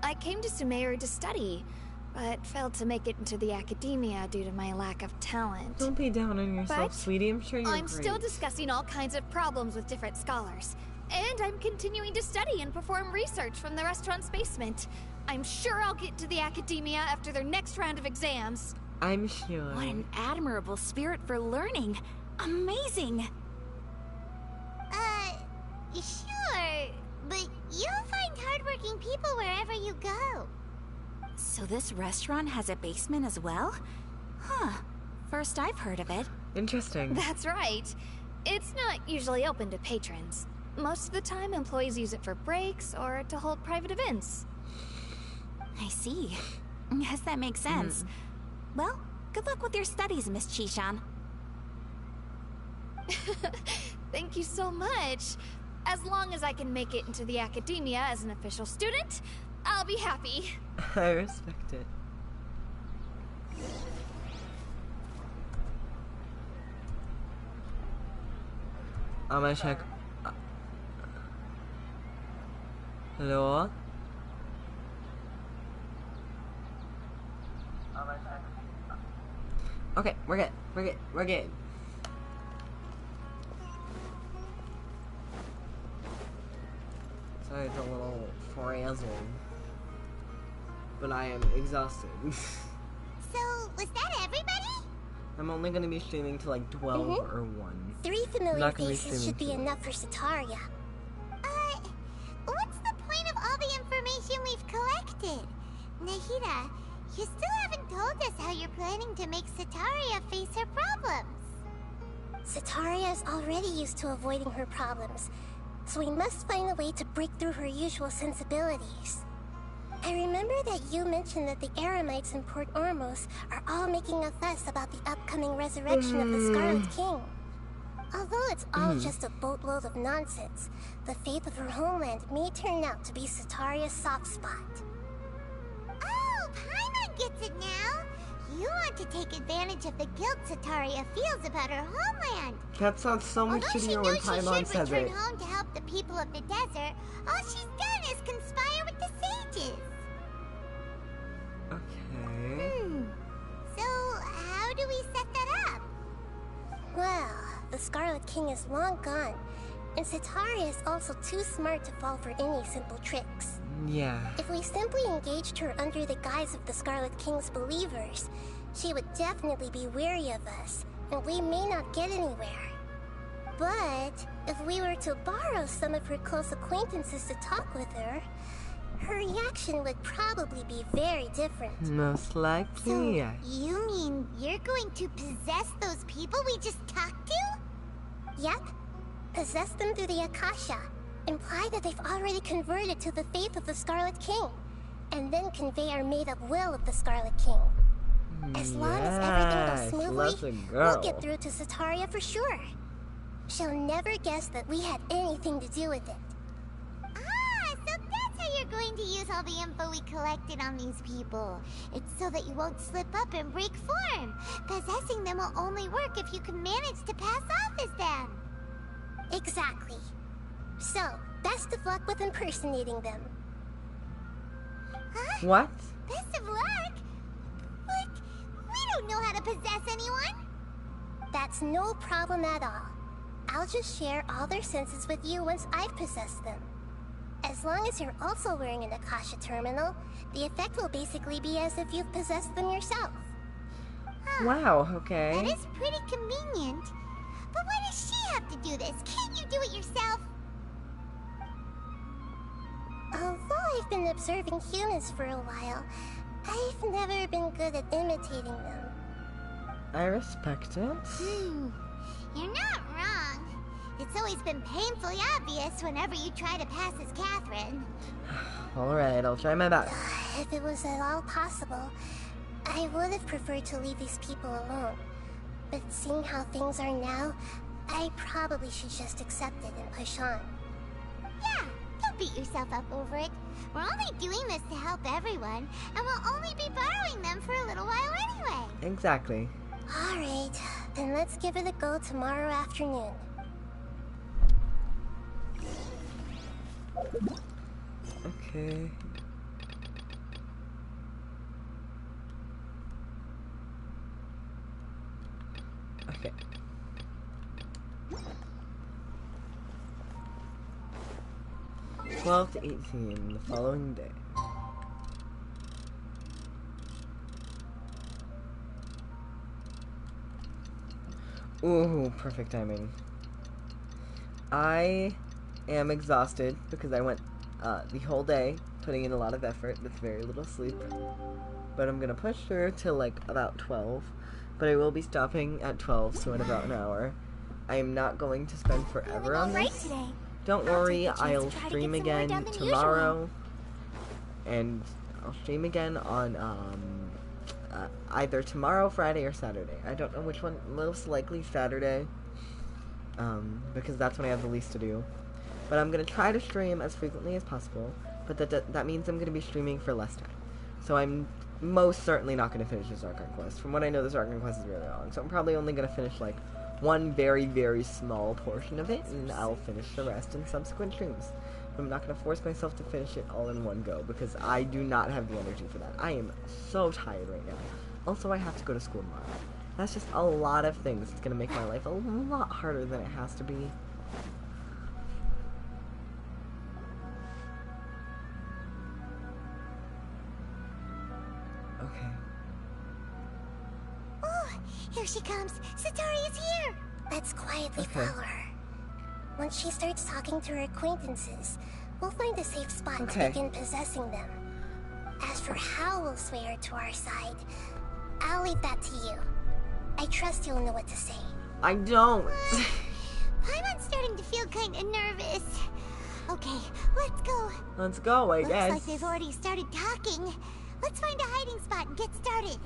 I came to Sumeru to study, but failed to make it into the academia due to my lack of talent. Don't be down on yourself, But sweetie. I'm sure you're I'm great. still discussing all kinds of problems with different scholars. And I'm continuing to study and perform research from the restaurant's basement. I'm sure I'll get to the academia after their next round of exams. I'm sure. What an admirable spirit for learning. Amazing. Sure. But you'll find hardworking people wherever you go. So this restaurant has a basement as well? Huh. First I've heard of it. Interesting. That's right. It's not usually open to patrons. Most of the time, employees use it for breaks or to hold private events. I see. Yes, that makes sense. Well, good luck with your studies, Miss Chishan. Thank you so much. As long as I can make it into the academia as an official student, I'll be happy. I respect it. I'm gonna check. Hello? Okay, we're good. We're good. We're good. Sorry, it's a little frazzled. But I am exhausted. So, was that everybody? I'm only gonna be streaming to like 12 or 1. 3 familiar Not gonna be faces should be streaming enough for Sataria. What's the point of all the information we've collected? Nahida, you still haven't told us how you're planning to make Sataria face her problems. Sataria is already used to avoiding her problems, so we must find a way to break through her usual sensibilities. I remember that you mentioned that the Eremites in Port Ormos are all making a fuss about the upcoming resurrection of the Scarlet King. Although it's all just a boatload of nonsense, the fate of her homeland may turn out to be Sataria's soft spot. Oh, Paimon gets it now. You want to take advantage of the guilt Sataria feels about her homeland. That sounds so much Although she shittier when knows she Paimon should says return it. home to help the people of the desert, all she's done is conspire with the sages. Okay. So, how do we set that up? Well, the Scarlet King is long gone, and Sataria is also too smart to fall for any simple tricks. Yeah. If we simply engaged her under the guise of the Scarlet King's believers, she would definitely be wary of us, and we may not get anywhere. But if we were to borrow some of her close acquaintances to talk with her, her reaction would probably be very different. Most likely, yes. You mean you're going to possess those people we just talked to? Yep. Possess them through the Akasha. Imply that they've already converted to the faith of the Scarlet King, and then convey our made-up will of the Scarlet King. As long as everything goes smoothly, we'll get through to Sataria for sure. She'll never guess that we had anything to do with it. Ah, so that's how you're going to use all the info we collected on these people. It's so that you won't slip up and break form. Possessing them will only work if you can manage to pass off as them. Exactly. So, best of luck with impersonating them. Huh? What? Best of luck? But we don't know how to possess anyone. That's no problem at all. I'll just share all their senses with you once I've possessed them. As long as you're also wearing an Akasha terminal, the effect will basically be as if you've possessed them yourself. Huh. Wow, okay. That is pretty convenient. But why does she have to do this? Can't you do it yourself? Although I've been observing humans for a while, I've never been good at imitating them. I respect it. You're not wrong. It's always been painfully obvious whenever you try to pass as Catherine. Alright, I'll try my best. If it was at all possible, I would have preferred to leave these people alone. But seeing how things are now, I probably should just accept it and push on. Yeah, don't beat yourself up over it. We're only doing this to help everyone, and we'll only be borrowing them for a little while anyway. Exactly. Alright, then let's give it a go tomorrow afternoon. Okay. Okay. "12 to 18 the following day. Ooh, perfect timing. I am exhausted because I went the whole day putting in a lot of effort with very little sleep. But I'm gonna push through till like about 12. But I will be stopping at 12, so in about an hour. I am not going to spend forever on this. Today. Don't worry, I'll stream again tomorrow. And I'll stream again on either tomorrow, Friday, or Saturday. I don't know which one. Most likely Saturday. Because that's when I have the least to do. But I'm going to try to stream as frequently as possible. But that means I'm going to be streaming for less time. So I'm most certainly not going to finish this Archon quest. From what I know, this Archon quest is really long. So I'm probably only going to finish like one very, very small portion of it. And I'll finish the rest in subsequent streams. But I'm not going to force myself to finish it all in one go. Because I do not have the energy for that. I am so tired right now. Also, I have to go to school tomorrow. That's just a lot of things. It's going to make my life a lot harder than it has to be. Okay. Oh, here she comes. Satori is here. Let's quietly follow her. Once she starts talking to her acquaintances, we'll find a safe spot to begin possessing them. As for how we'll sway her to our side, I'll leave that to you. I trust you'll know what to say. I don't. I'm starting to feel kind of nervous. Okay, let's go. Let's go, I guess. Looks like they've already started talking. Let's find a hiding spot and get started.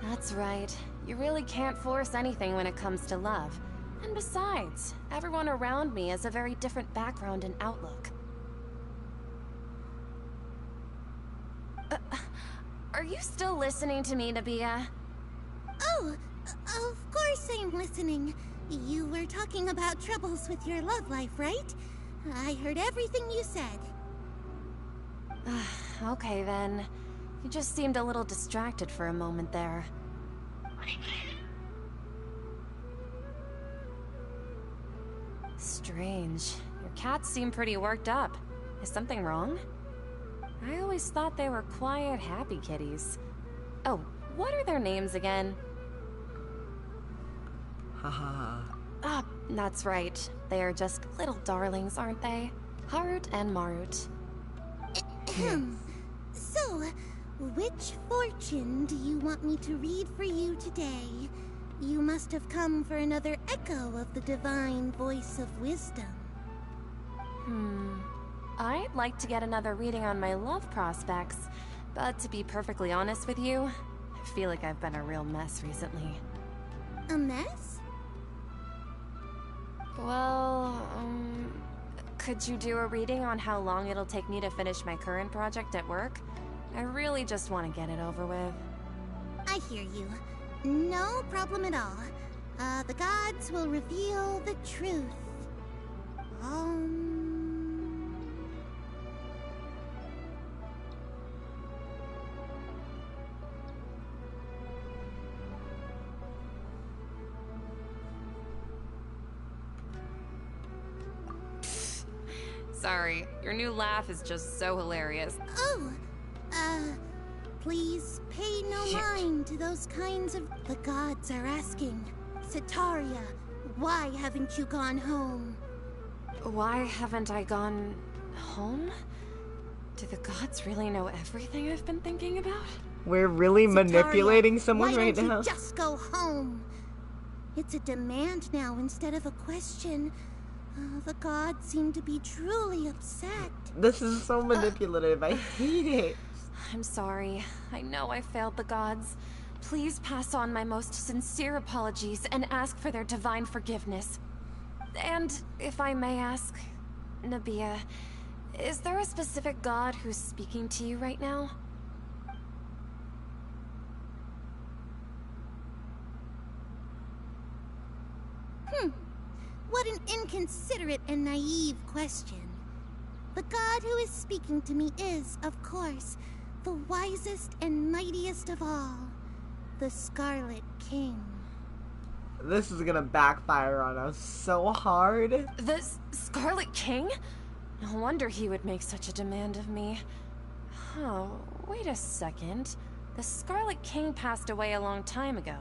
That's right. You really can't force anything when it comes to love. And besides, everyone around me has a very different background and outlook. Are you still listening to me, Nabia? Oh, of course I'm listening. You were talking about troubles with your love life, right? I heard everything you said. Okay then. You just seemed a little distracted for a moment there. Strange. Your cats seem pretty worked up. Is something wrong? I always thought they were quiet, happy kitties. Oh, what are their names again? Haha. Ah, that's right. They are just little darlings, aren't they? Harut and Marut. So, which fortune do you want me to read for you today? You must have come for another echo of the divine voice of wisdom. I'd like to get another reading on my love prospects, but to be perfectly honest with you, I feel like I've been a real mess recently. A mess? Well, could you do a reading on how long it'll take me to finish my current project at work? I really just want to get it over with. I hear you. No problem at all. The gods will reveal the truth. Sorry, your new laugh is just so hilarious. Oh, please pay no mind to those kinds of... The gods are asking. Sataria, why haven't you gone home? Why haven't I gone home? Do the gods really know everything I've been thinking about? We're really manipulating someone why right don't now. you just go home? It's a demand now instead of a question. The gods seem to be truly upset. This is so manipulative. I hate it. I'm sorry. I know I failed the gods. Please pass on my most sincere apologies and ask for their divine forgiveness. And if I may ask, Nabia, is there a specific god who's speaking to you right now? What an inconsiderate and naive question. The god who is speaking to me is, of course, the wisest and mightiest of all, the Scarlet King. This is gonna backfire on us so hard. The Scarlet King? No wonder he would make such a demand of me. Oh, wait a second. The Scarlet King passed away a long time ago.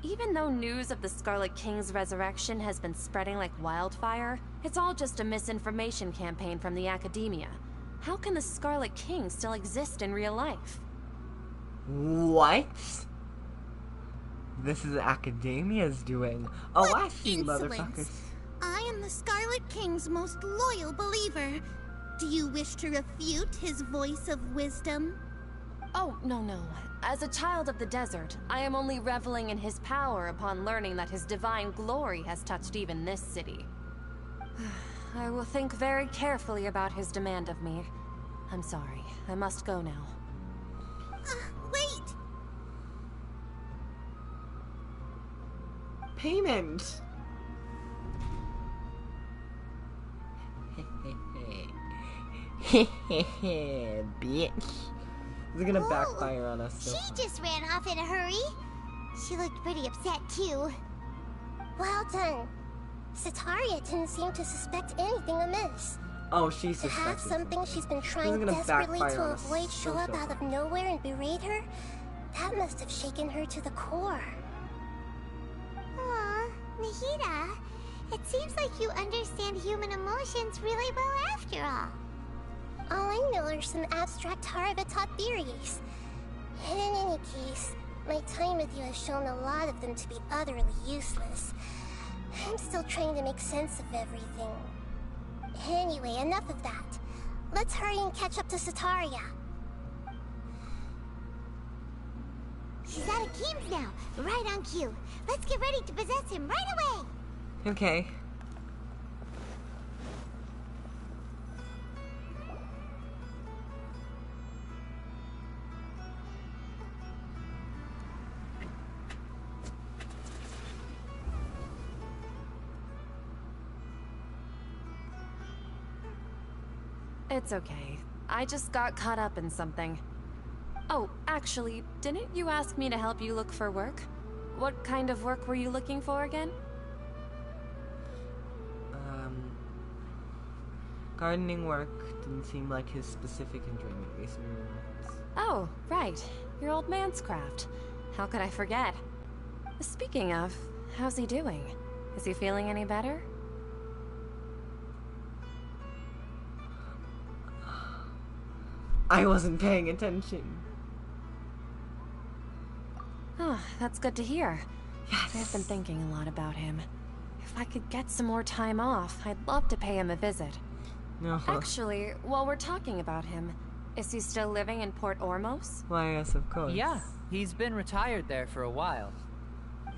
Even though news of the Scarlet King's resurrection has been spreading like wildfire, it's all just a misinformation campaign from the academia. How can the Scarlet King still exist in real life? What? This is Academia's doing. Oh, What I see, insolence. motherfuckers. I am the Scarlet King's most loyal believer. Do you wish to refute his voice of wisdom? Oh, no. As a child of the desert, I am only reveling in his power upon learning that his divine glory has touched even this city. I will think very carefully about his demand of me. I'm sorry. I must go now. Wait! Payment. Bitch. This is gonna backfire on us so She hard. just ran off in a hurry. She looked pretty upset too. Well done. Sataria didn't seem to suspect anything amiss. Oh, she To have suspected something she's been trying gonna desperately backfire to on us avoid so show up out of nowhere and berate her, that must have shaken her to the core. Aw, Nahida, it seems like you understand human emotions really well after all. All I know are some abstract Harava-taught theories. And in any case, my time with you has shown a lot of them to be utterly useless. I'm still trying to make sense of everything. Anyway, enough of that. Let's hurry and catch up to Sataria. She's out of Keem's now, right on cue. Let's get ready to possess him right away. Okay. It's okay. I just got caught up in something. Oh, actually, didn't you ask me to help you look for work? What kind of work were you looking for again? Gardening work didn't seem like his specific enjoyment. Oh, right. Your old man's craft. How could I forget? Speaking of, how's he doing? Is he feeling any better? I wasn't paying attention. Oh, that's good to hear. Yes. I've been thinking a lot about him. If I could get some more time off, I'd love to pay him a visit. No. Actually, while we're talking about him, is he still living in Port Ormos? Why, yes, of course. Yeah, he's been retired there for a while.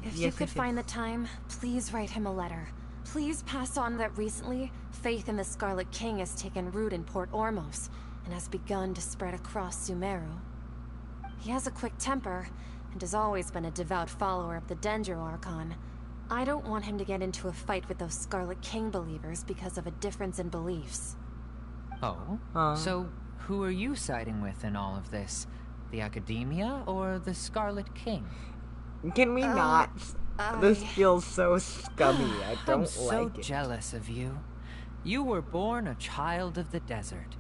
If Yes, you could yes, find the yes. time, please write him a letter. Please pass on that recently, faith in the Scarlet King has taken root in Port Ormos and has begun to spread across Sumeru. He has a quick temper and has always been a devout follower of the Dendro Archon. I don't want him to get into a fight with those Scarlet King believers because of a difference in beliefs. Oh? So, who are you siding with in all of this? The Academia or the Scarlet King? Can we not? This feels so scummy. I don't I'm so like it. jealous of you. You were born a child of the desert.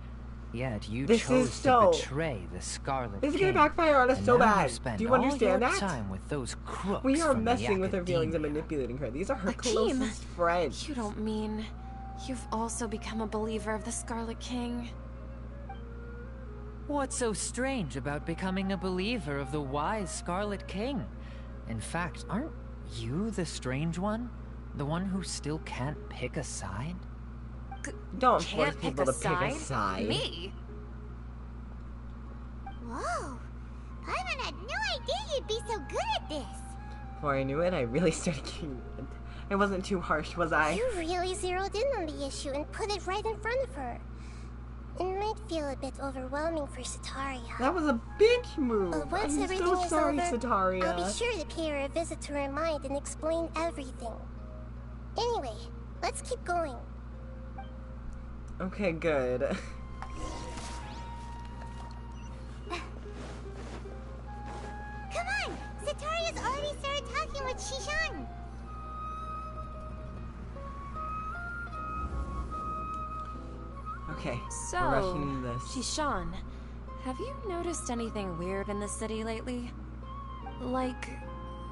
Yet you This chose is so- to betray the Scarlet This is King. gonna backfire on us And so now bad. spend Do you all understand your that? time with those crooks We are from the messing with her feelings and Academia. manipulating her. These are her Akeem, closest friends. You don't mean you've also become a believer of the Scarlet King? What's so strange about becoming a believer of the wise Scarlet King? In fact, aren't you the strange one? The one who still can't pick a side? Don't force people to pick a side. Me? Whoa. Paimon had no idea you'd be so good at this. Before I knew it, I really started getting it. It wasn't too harsh, was I? You really zeroed in on the issue and put it right in front of her. It might feel a bit overwhelming for Sataria. That was a bitch move. Once I'm everything so is sorry, over, Sataria. I'll be sure to pay her a visit to her mind and explain everything. Anyway, let's keep going. Okay, good. Come on! Sataria's already started talking with Shishan. Okay, So, we're rushing into this. Shishan, have you noticed anything weird in the city lately? Like,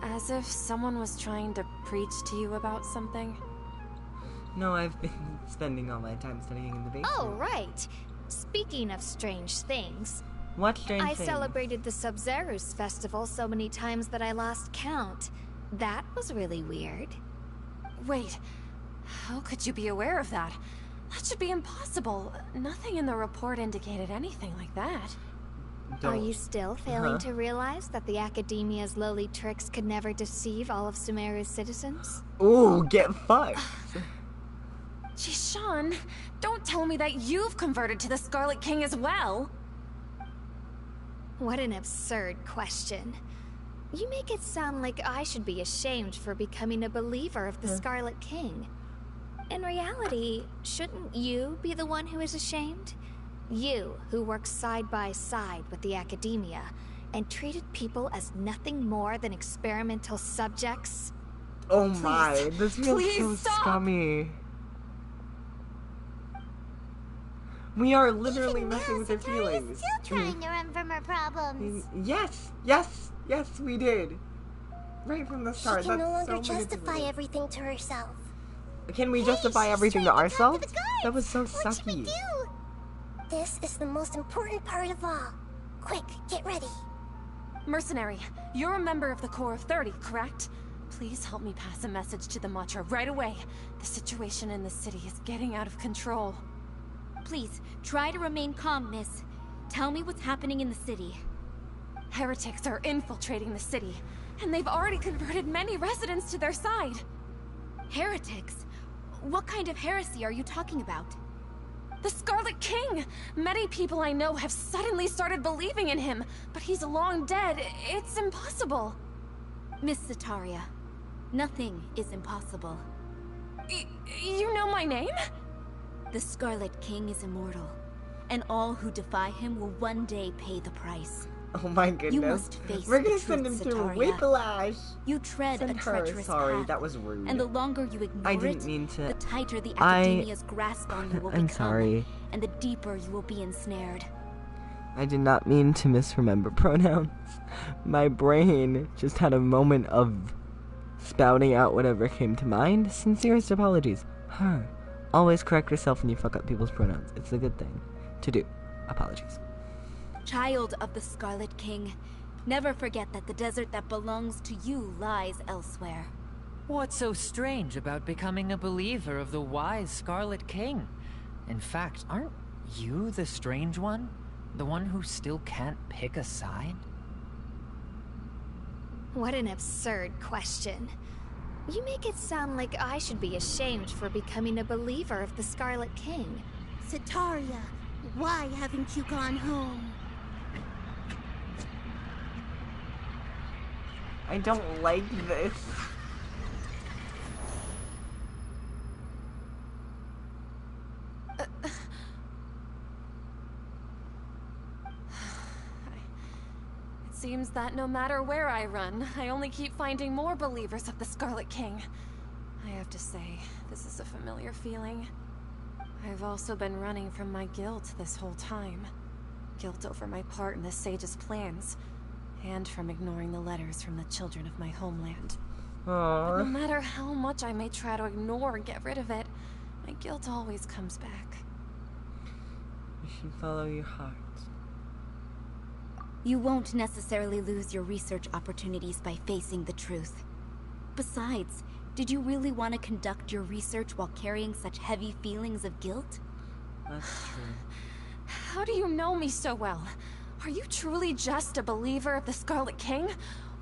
as if someone was trying to preach to you about something? No, I've been spending all my time studying in the basement. Oh, right. Speaking of strange things, What strange I thing? celebrated the Sub-Zerus festival so many times that I lost count. That was really weird. Wait, how could you be aware of that? That should be impossible. Nothing in the report indicated anything like that. Are you still failing to realize that the Academia's lowly tricks could never deceive all of Sumeru's citizens? Ooh, get fucked. Shishan, don't tell me that you've converted to the Scarlet King as well. What an absurd question. You make it sound like I should be ashamed for becoming a believer of the Scarlet King. In reality, shouldn't you be the one who is ashamed? You, who works side by side with the Academia, and treated people as nothing more than experimental subjects? Oh my, this feels please so stop. scummy. We are literally Even messing now, with their Sataria's feelings. still trying to run from her problems. Yes, yes, yes, we did. Right from the She start. can That's no longer so justify manipulative. everyting to herself. Can we Hey, justify she's everything to trying to talk to ourselves? the guards. That was so What should we sucky. do? This is the most important part of all. Quick, get ready. Mercenary, you're a member of the Corps of 30, correct? Please help me pass a message to the Matra right away. The situation in the city is getting out of control. Please, try to remain calm, miss. Tell me what's happening in the city. Heretics are infiltrating the city, and they've already converted many residents to their side. Heretics? What kind of heresy are you talking about? The Scarlet King! Many people I know have suddenly started believing in him, but he's long dead. It's impossible. Miss Sataria, nothing is impossible. You know my name? The Scarlet King is immortal, and all who defy him will one day pay the price. Oh my goodness. You must face We're gonna the send him truth, to Sataria. Whiplash. You tread Send a her. treacherous Sorry, path, that was rude. and the longer you ignore I didn't it, mean to. the tighter the I- Academia's grasp on you will I'm become, sorry. and the deeper you will be ensnared. I did not mean to misremember pronouns. My brain just had a moment of spouting out whatever came to mind. Sincerest apologies. Always correct yourself when you fuck up people's pronouns. It's a good thing to do. Apologies. Child of the Scarlet King, never forget that the desert that belongs to you lies elsewhere. What's so strange about becoming a believer of the wise Scarlet King? In fact, aren't you the strange one? The one who still can't pick a side? What an absurd question. You make it sound like I should be ashamed for becoming a believer of the Scarlet King. Sataria, why haven't you gone home? I don't like this. It seems that no matter where I run, I only keep finding more believers of the Scarlet King. I have to say, this is a familiar feeling. I've also been running from my guilt this whole time. Guilt over my part in the Sage's plans, and from ignoring the letters from the children of my homeland. But no Aww. matter how much I may try to ignore and get rid of it, my guilt always comes back. You should follow your heart. You won't necessarily lose your research opportunities by facing the truth. Besides, did you really want to conduct your research while carrying such heavy feelings of guilt? That's true. How do you know me so well? Are you truly just a believer of the Scarlet King?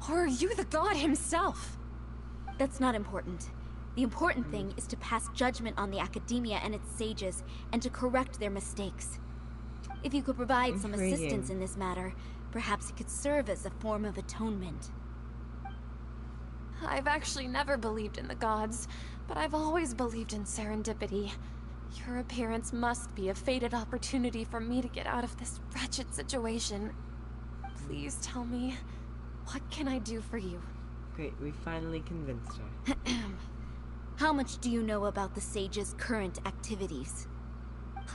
Or are you the god himself? That's not important. The important thing is to pass judgment on the Academia and its sages, and to correct their mistakes. If you could provide some assistance in this matter, perhaps it could serve as a form of atonement. I've actually never believed in the gods, but I've always believed in serendipity. Your appearance must be a fated opportunity for me to get out of this wretched situation. Please tell me, what can I do for you? Great, we finally convinced her. How much do you know about the sage's current activities?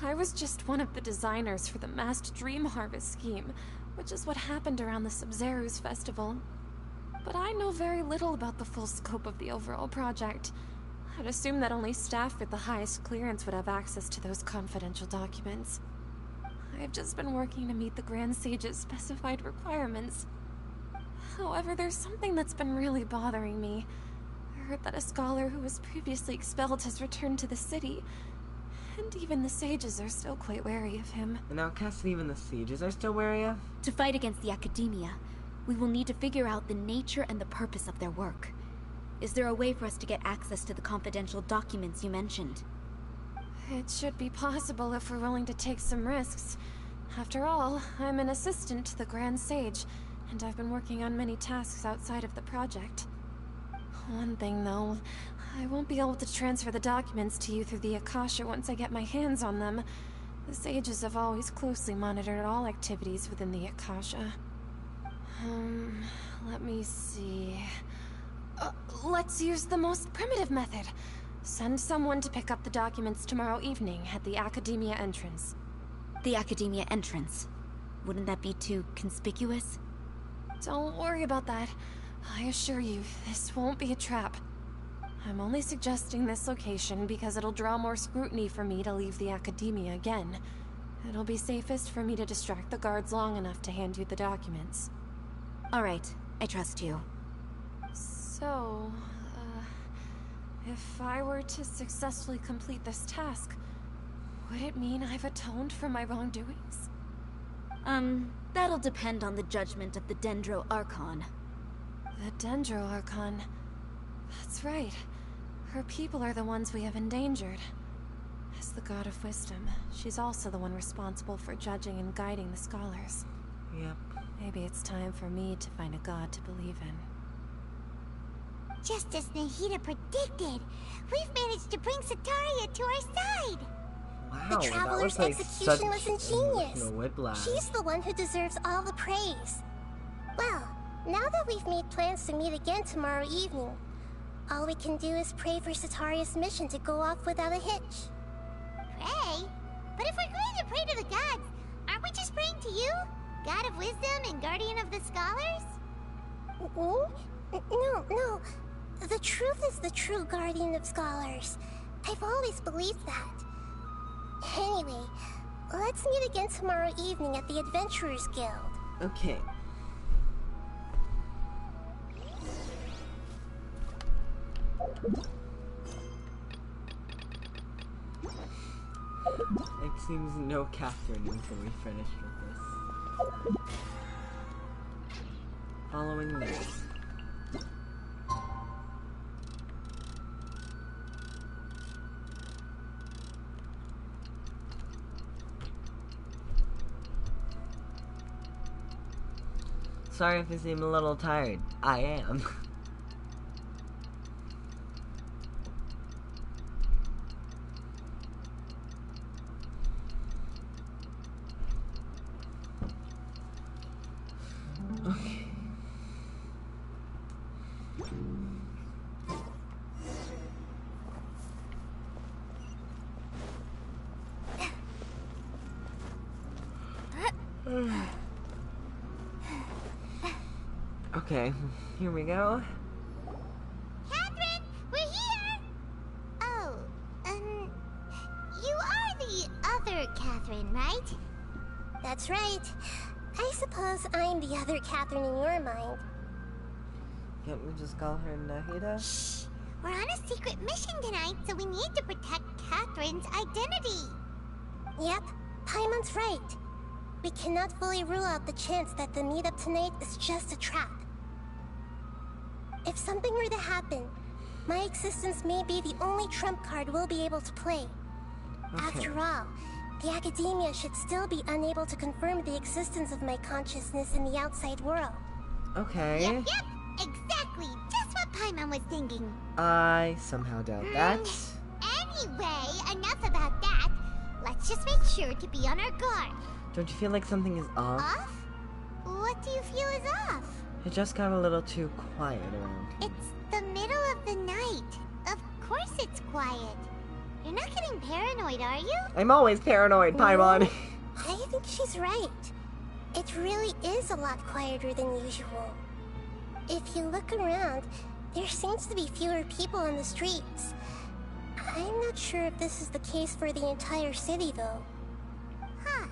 I was just one of the designers for the masked dream harvest scheme, which is what happened around the Sub-Zeru's festival. But I know very little about the full scope of the overall project. I'd assume that only staff with the highest clearance would have access to those confidential documents. I've just been working to meet the Grand Sage's specified requirements. However, there's something that's been really bothering me. I heard that a scholar who was previously expelled has returned to the city, and even the sages are still quite wary of him. And outcasts and even the sages are still wary of? To fight against the Academia, we will need to figure out the nature and the purpose of their work. Is there a way for us to get access to the confidential documents you mentioned? It should be possible if we're willing to take some risks. After all, I'm an assistant to the Grand Sage, and I've been working on many tasks outside of the project. One thing, though, I won't be able to transfer the documents to you through the Akasha once I get my hands on them. The sages have always closely monitored all activities within the Akasha. Let me see... let's use the most primitive method. Send someone to pick up the documents tomorrow evening at the Academia entrance. The Academia entrance? Wouldn't that be too conspicuous? Don't worry about that. I assure you, this won't be a trap. I'm only suggesting this location because it'll draw more scrutiny for me to leave the Academia again. It'll be safest for me to distract the guards long enough to hand you the documents. All right, I trust you. So, if I were to successfully complete this task, would it mean I've atoned for my wrongdoings? That'll depend on the judgment of the Dendro Archon. The Dendro Archon. That's right. Her people are the ones we have endangered. As the God of Wisdom, she's also the one responsible for judging and guiding the scholars. Yep. Maybe it's time for me to find a god to believe in. Just as Nahida predicted, we've managed to bring Sataria to our side. Wow, The Traveler's that was execution was such ingenious. whiplash. She's the one who deserves all the praise. Well, now that we've made plans to meet again tomorrow evening, all we can do is pray for Sataria's mission to go off without a hitch. Pray? But if we're going to pray to the gods, aren't we just praying to you? God of Wisdom and Guardian of the Scholars? No. The truth is the true Guardian of Scholars. I've always believed that. Anyway, let's meet again tomorrow evening at the Adventurers Guild. Okay. It seems no Catherine until we finish with this. Following this. Sorry if I seem a little tired. I am. Okay. Okay, here we go. Catherine, we're here! Oh, you are the other Catherine, right? That's right. I suppose I'm the other Catherine in your mind. Can't we just call her Nahida? Shh! We're on a secret mission tonight, so we need to protect Catherine's identity. Yep, Paimon's right. We cannot fully rule out the chance that the meetup tonight is just a trap. If something were to happen, my existence may be the only trump card we'll be able to play. Okay. After all, the Academia should still be unable to confirm the existence of my consciousness in the outside world. Okay. Yep, exactly. Just what Paimon was thinking. I somehow doubt that. Anyway, enough about that. Let's just make sure to be on our guard. Don't you feel like something is off? Off? What do you feel is off? It just got a little too quiet around here. It's the middle of the night. Of course it's quiet. You're not getting paranoid, are you? I'm always paranoid, Paimon. I think she's right. It really is a lot quieter than usual. If you look around, there seems to be fewer people on the streets. I'm not sure if this is the case for the entire city, though. Huh.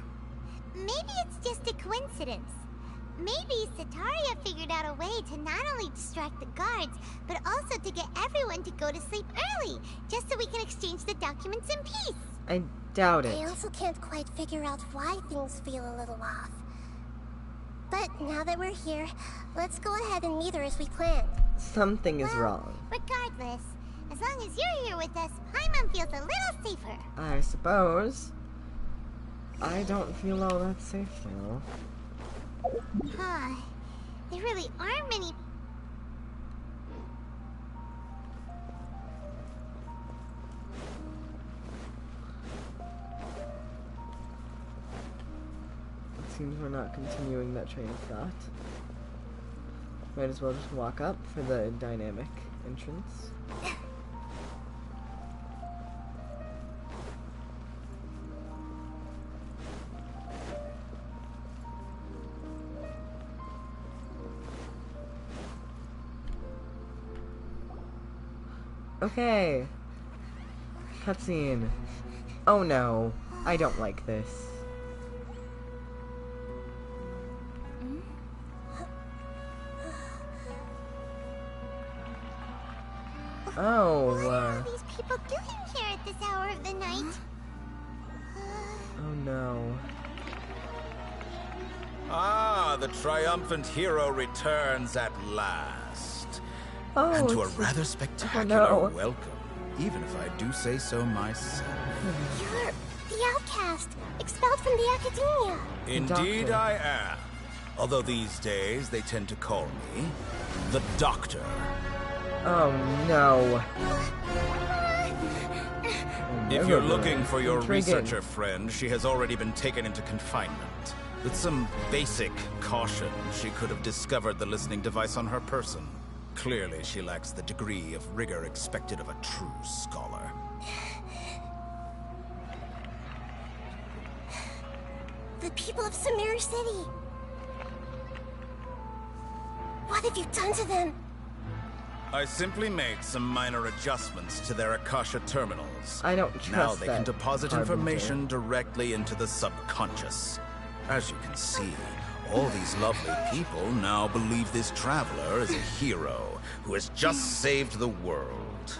Maybe it's just a coincidence. Maybe Sataria figured out a way to not only distract the guards, but also to get everyone to go to sleep early, just so we can exchange the documents in peace. I doubt it. I also can't quite figure out why things feel a little off. But now that we're here, let's go ahead and meet her as we planned. Something is wrong. Regardless, as long as you're here with us, Paimon feels a little safer. I suppose. I don't feel all that safe now. Huh. There really aren't many... It seems we're not continuing that train of thought. Might as well just walk up for the dynamic entrance. Okay. Cutscene. Oh no. I don't like this. Oh. What are all these people doing here at this hour of the night? Oh no. Ah, the triumphant hero returns at last. Oh, And to a it's- rather spectacular oh, no. welcome, even if I do say so myself. You're the outcast, expelled from the Academia. Indeed Doctor. I am. Although these days they tend to call me the Doctor. Oh no. If you're looking for your Intriguing. researcher friend, she has already been taken into confinement. With some basic caution, she could have discovered the listening device on her person. Clearly, she lacks the degree of rigor expected of a true scholar. The people of Sumeru City. What have you done to them? I simply made some minor adjustments to their Akasha terminals. I don't trust Now they that can deposit Harbinger. information directly into the subconscious. As you can see, all these lovely people now believe this traveler is a hero who has just saved the world.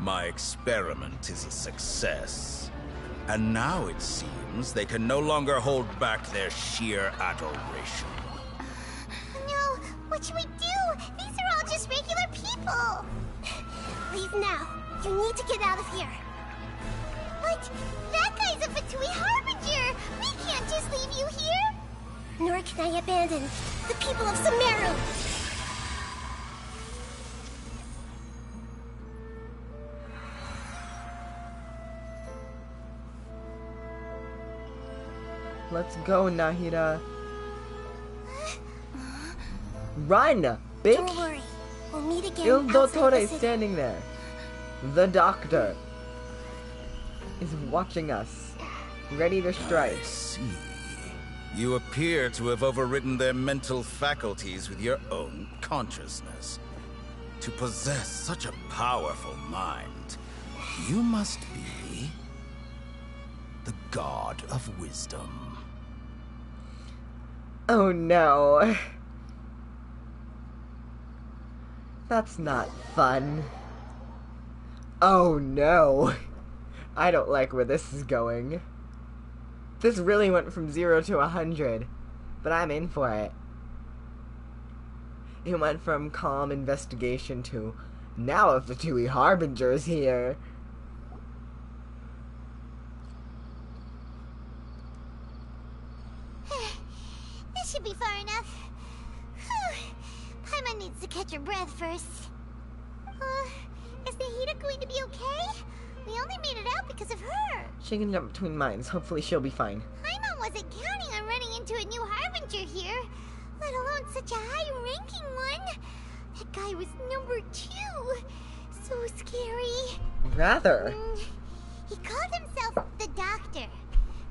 My experiment is a success. And now it seems they can no longer hold back their sheer adoration. No, what should we do? These are all just regular people. Leave now. You need to get out of here. But that guy's a Fatui Harbinger. We can't just leave you here. Nor can I abandon the people of Sumeru. Let's go, Nahida. Run, bitch! Don't worry. We'll meet again Il outside Dottore the is city. standing there. The doctor is watching us, ready to strike. I see. You appear to have overridden their mental faculties with your own consciousness. To possess such a powerful mind, you must be the god of wisdom. Oh no. That's not fun. Oh no. I don't like where this is going. This really went from 0 to 100, but I'm in for it. It went from calm investigation to, now if the Tui Harbinger's here. This should be far enough. Paimon needs to catch her breath first. Is Nahida going to be okay? We only made it out because of her. She can jump between mines. Hopefully she'll be fine. Paimon wasn't counting on running into a new Harbinger here, let alone such a high-ranking one. That guy was number 2. So scary. Rather. He called himself the Doctor.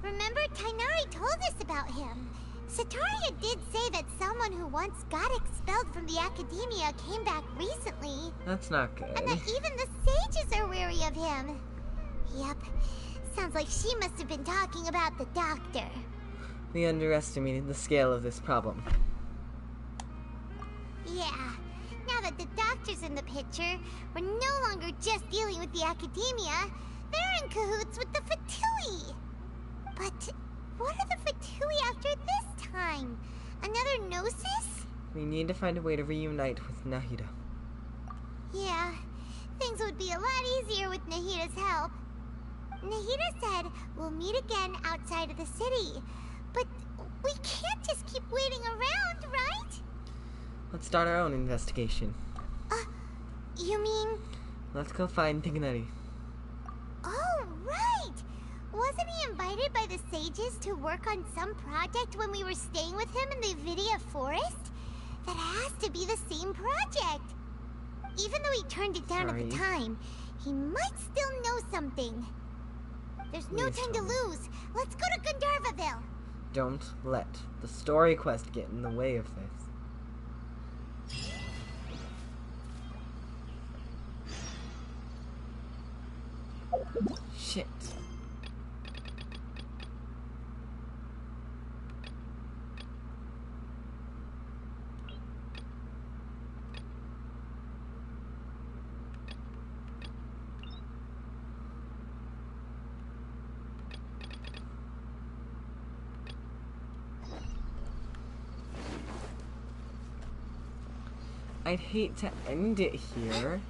Remember, Tainari told us about him. Sataria did say that someone who once got expelled from the academia came back recently. That's not good. And that even the sages are wary of him. Yep. Sounds like she must have been talking about the Doctor. We underestimated the scale of this problem. Yeah. Now that the Doctor's in the picture, we're no longer just dealing with the academia. They're in cahoots with the Fatui. But what are the Fatui after this time? Another Gnosis? We need to find a way to reunite with Nahida. Yeah, things would be a lot easier with Nahida's help. Nahida said we'll meet again outside of the city. But we can't just keep waiting around, right? Let's start our own investigation. You mean? Let's go find Tignari. Oh, right! Wasn't he invited by the sages to work on some project when we were staying with him in the Avidia forest? That has to be the same project. Even though he turned it down at the time, he might still know something. There's no time to lose. Let's go to Gandharvaville. Don't let the story quest get in the way of this. Shit. I'd hate to end it here,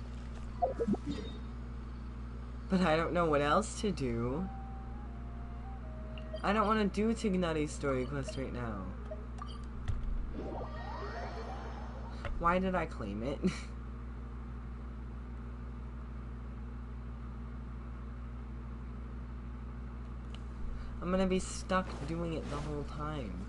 but I don't know what else to do. I don't want to do Tignari's story quest right now. Why did I claim it? I'm gonna be stuck doing it the whole time.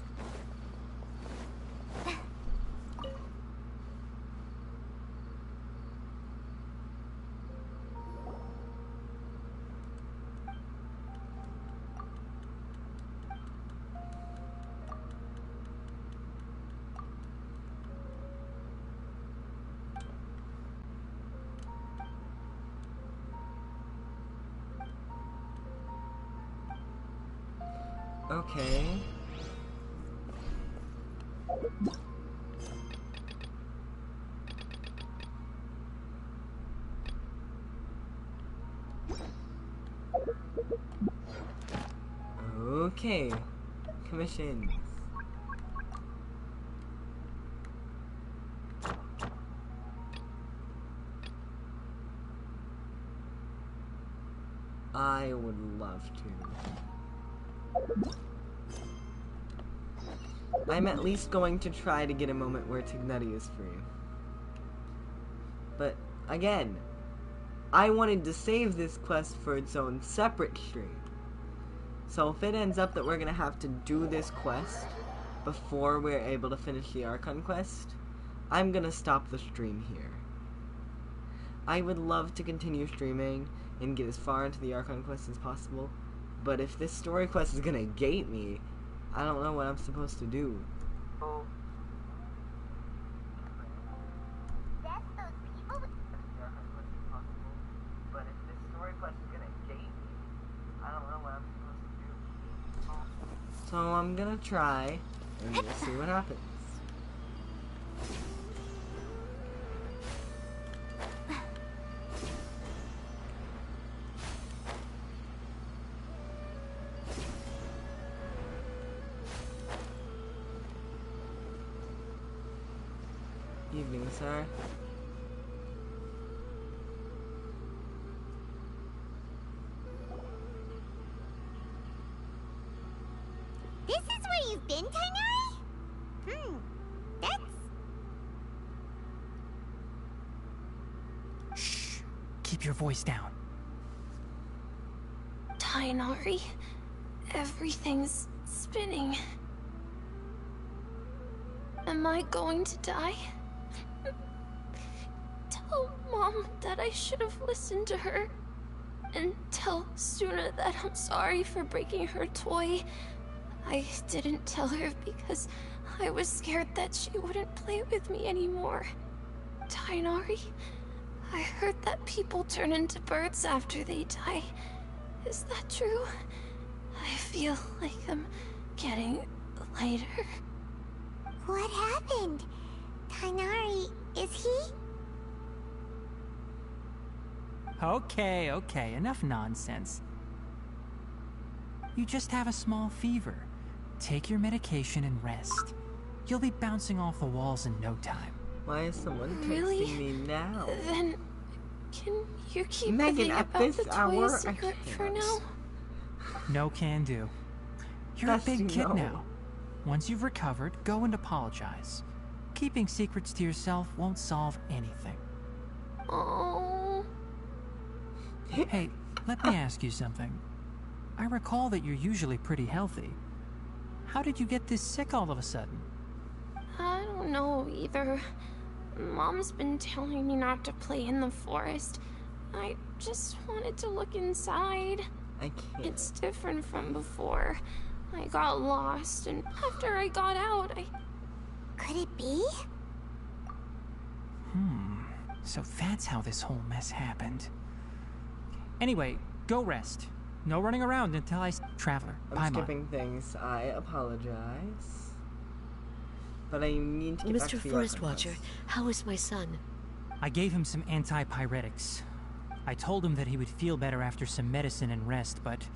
Okay. Okay. Commissions. I would love to. I'm at least going to try to get a moment where Tignari is free. But, again, I wanted to save this quest for its own separate stream. So if it ends up that we're gonna have to do this quest before we're able to finish the Archon quest, I'm gonna stop the stream here. I would love to continue streaming and get as far into the Archon quest as possible, but if this story quest is gonna gate me, I don't know what I'm supposed to do. But if this story quest is gonna gate me, I don't know what I'm supposed to do. So I'm gonna try And we'll see what happens. Evening, sir. This is where you've been, Tainari? That's... Shh. Keep your voice down. Tainari, everything's spinning. Am I going to die? Tell Mom that I should have listened to her. And tell Suna that I'm sorry for breaking her toy. I didn't tell her because I was scared that she wouldn't play with me anymore. Tainari, I heard that people turn into birds after they die. Is that true? I feel like I'm getting lighter. What happened? Tainari, is he? Okay, enough nonsense. You just have a small fever. Take your medication and rest. You'll be bouncing off the walls in no time. Why is someone Really? texting me now? Then, can you keep Megan, everything at about this the toy hour, a secret for now? No can do. You're That's a big kid no. now. Once you've recovered, go and apologize. Keeping secrets to yourself won't solve anything. Oh. Hey, let me ask you something. I recall that you're usually pretty healthy. How did you get this sick all of a sudden? I don't know either. Mom's been telling me not to play in the forest. I just wanted to look inside. I can't. It's different from before. I got lost, and after I got out, Could it be? So that's how this whole mess happened. Anyway, go rest. No running around until I... Traveler, I'm bye, Mom. skipping things. I apologize. But I need to get back to Mr. the Forest Archon Watcher, quest. how is my son? I gave him some antipyretics. I told him that he would feel better after some medicine and rest, but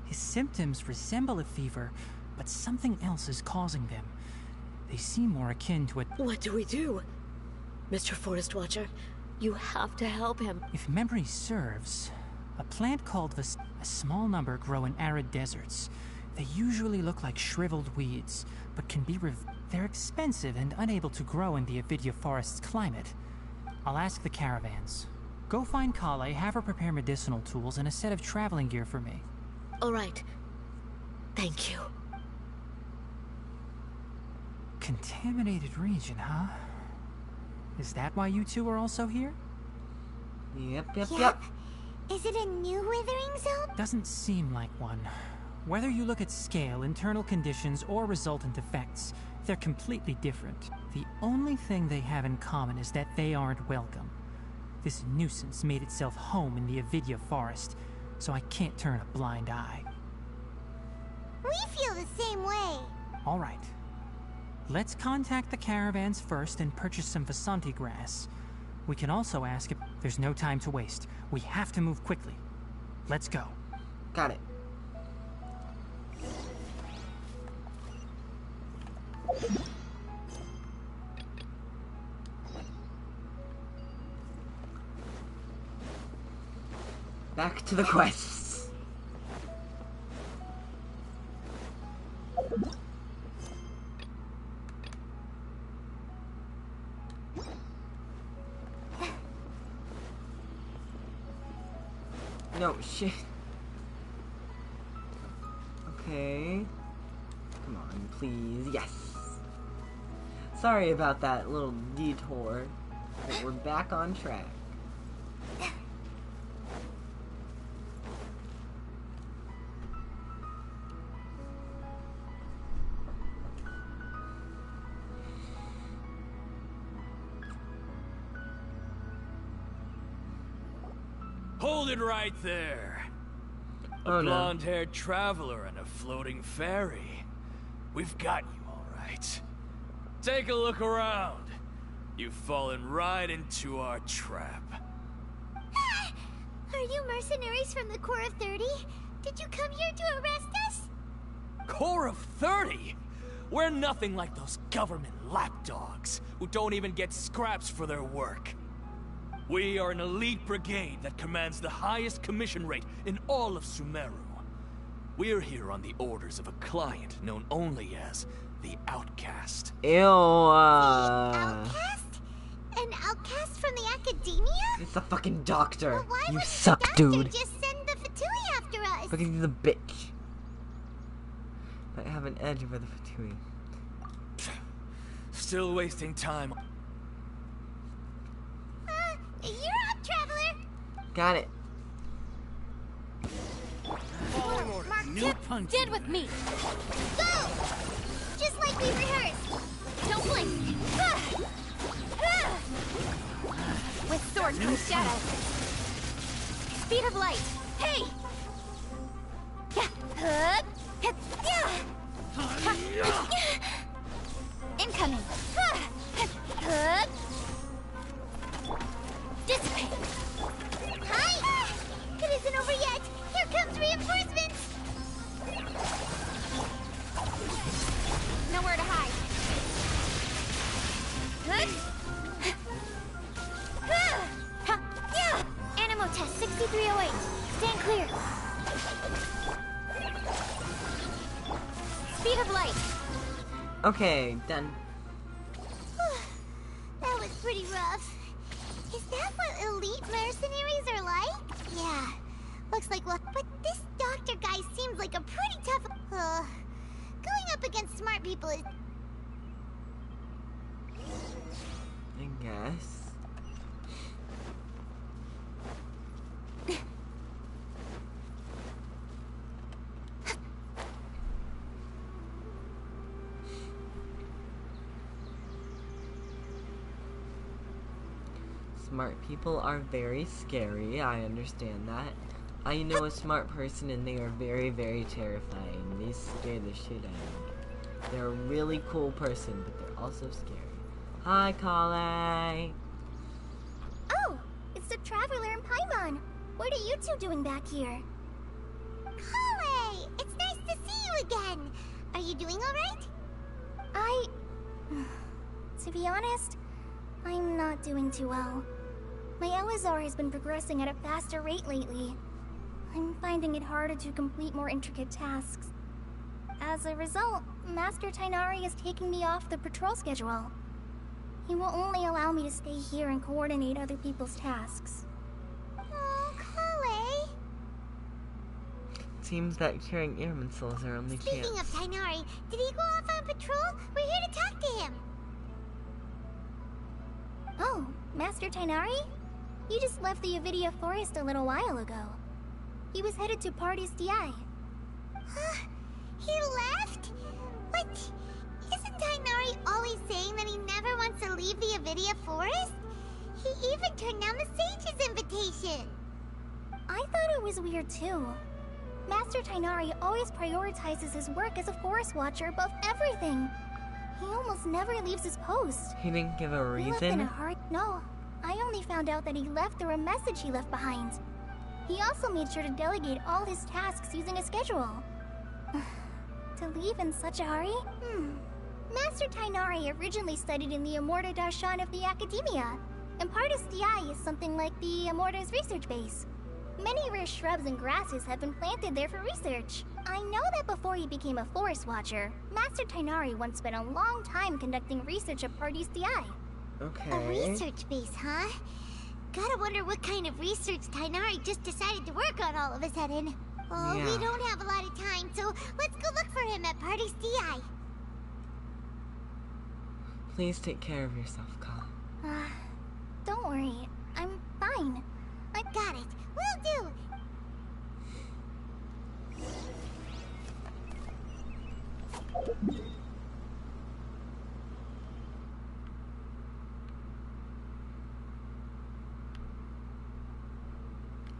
his symptoms resemble a fever, but something else is causing them. They seem more akin to a... What do we do? Mr. Forest Watcher, you have to help him. If memory serves, a plant called a small number grow in arid deserts. They usually look like shriveled weeds, but can be they're expensive and unable to grow in the Avidia forest's climate. I'll ask the caravans. Go find Kale, have her prepare medicinal tools and a set of traveling gear for me. All right. Thank you. Contaminated region, huh? Is that why you two are also here? Yep. Is it a new withering zone? Doesn't seem like one. Whether you look at scale, internal conditions, or resultant effects, they're completely different. The only thing they have in common is that they aren't welcome. This nuisance made itself home in the Avidia forest, so I can't turn a blind eye. We feel the same way. All right. Let's contact the caravans first and purchase some Vasanti grass. We can also ask if there's no time to waste. We have to move quickly. Let's go. Got it. Back to the quests. No, shit. Okay. Come on, please. Yes. Sorry about that little detour, but we're back on track. Hold it right there. A Oh, no. blonde-haired traveler and a floating fairy. We've got you, all right. Take a look around. You've fallen right into our trap. Are you mercenaries from the Corps of 30? Did you come here to arrest us? Corps of 30? We're nothing like those government lapdogs who don't even get scraps for their work. We are an elite brigade that commands the highest commission rate in all of Sumeru. We're here on the orders of a client known only as the Outcast. Ew. Outcast? An outcast from the academia? It's the fucking doctor. Well, why You wouldn't suck, the doctor dude. just send the Fatui after us? Because he's a bitch. Might have an edge over the Fatui. Still wasting time. You're up, traveler. Got it. Mark New tip. punch. Stand with me. Go! Just like we rehearsed. Don't blink. With sword comes shadow. Speed of light. Hey! Yeah. Incoming. Dissipate. Hi! It isn't over yet. Here comes reinforcements. Nowhere to hide. Animo test 6308. Stand clear. Speed of light. Okay, done. That was pretty rough. Is that what elite mercenaries are like? Yeah. Looks like what? But this doctor guy seems like a pretty tough. Going up against smart people is. I guess. Smart people are very scary, I understand that. I know a smart person and they are very, very terrifying. They scare the shit out of me. They're a really cool person, but they're also scary. Hi, Kale! Oh, it's the traveler and Paimon. What are you two doing back here? Kale! It's nice to see you again. Are you doing alright? To be honest, I'm not doing too well. My Elazar has been progressing at a faster rate lately. I'm finding it harder to complete more intricate tasks. As a result, Master Tainari is taking me off the patrol schedule. He will only allow me to stay here and coordinate other people's tasks. Oh, Kale! Seems that curing ear missiles are only Speaking chance. of Tainari, did he go off on patrol? We're here to talk to him. Oh, Master Tainari? You just left the Avidia Forest a little while ago. He was headed to Party's DI. He left? What? Isn't Tainari always saying that he never wants to leave the Avidia Forest? He even turned down the Sage's invitation. I thought it was weird too. Master Tainari always prioritizes his work as a forest watcher above everything. He almost never leaves his post. He didn't give a He left in a reason? hurry. No, I only found out that he left through a message he left behind. He also made sure to delegate all his tasks using a schedule. To leave in such a hurry? Master Tainari originally studied in the Immorta Darshan of the Academia, and Partis DI is something like the Immorta's research base. Many rare shrubs and grasses have been planted there for research. I know that before he became a forest watcher, Master Tainari once spent a long time conducting research at Partis DI. Okay. A research base, huh? Gotta wonder what kind of research Tainari just decided to work on all of a sudden. Oh, Yeah. we don't have a lot of time, so let's go look for him at Party's DI. Please take care of yourself, Kale. Don't worry, I'm fine. I got it. Will do.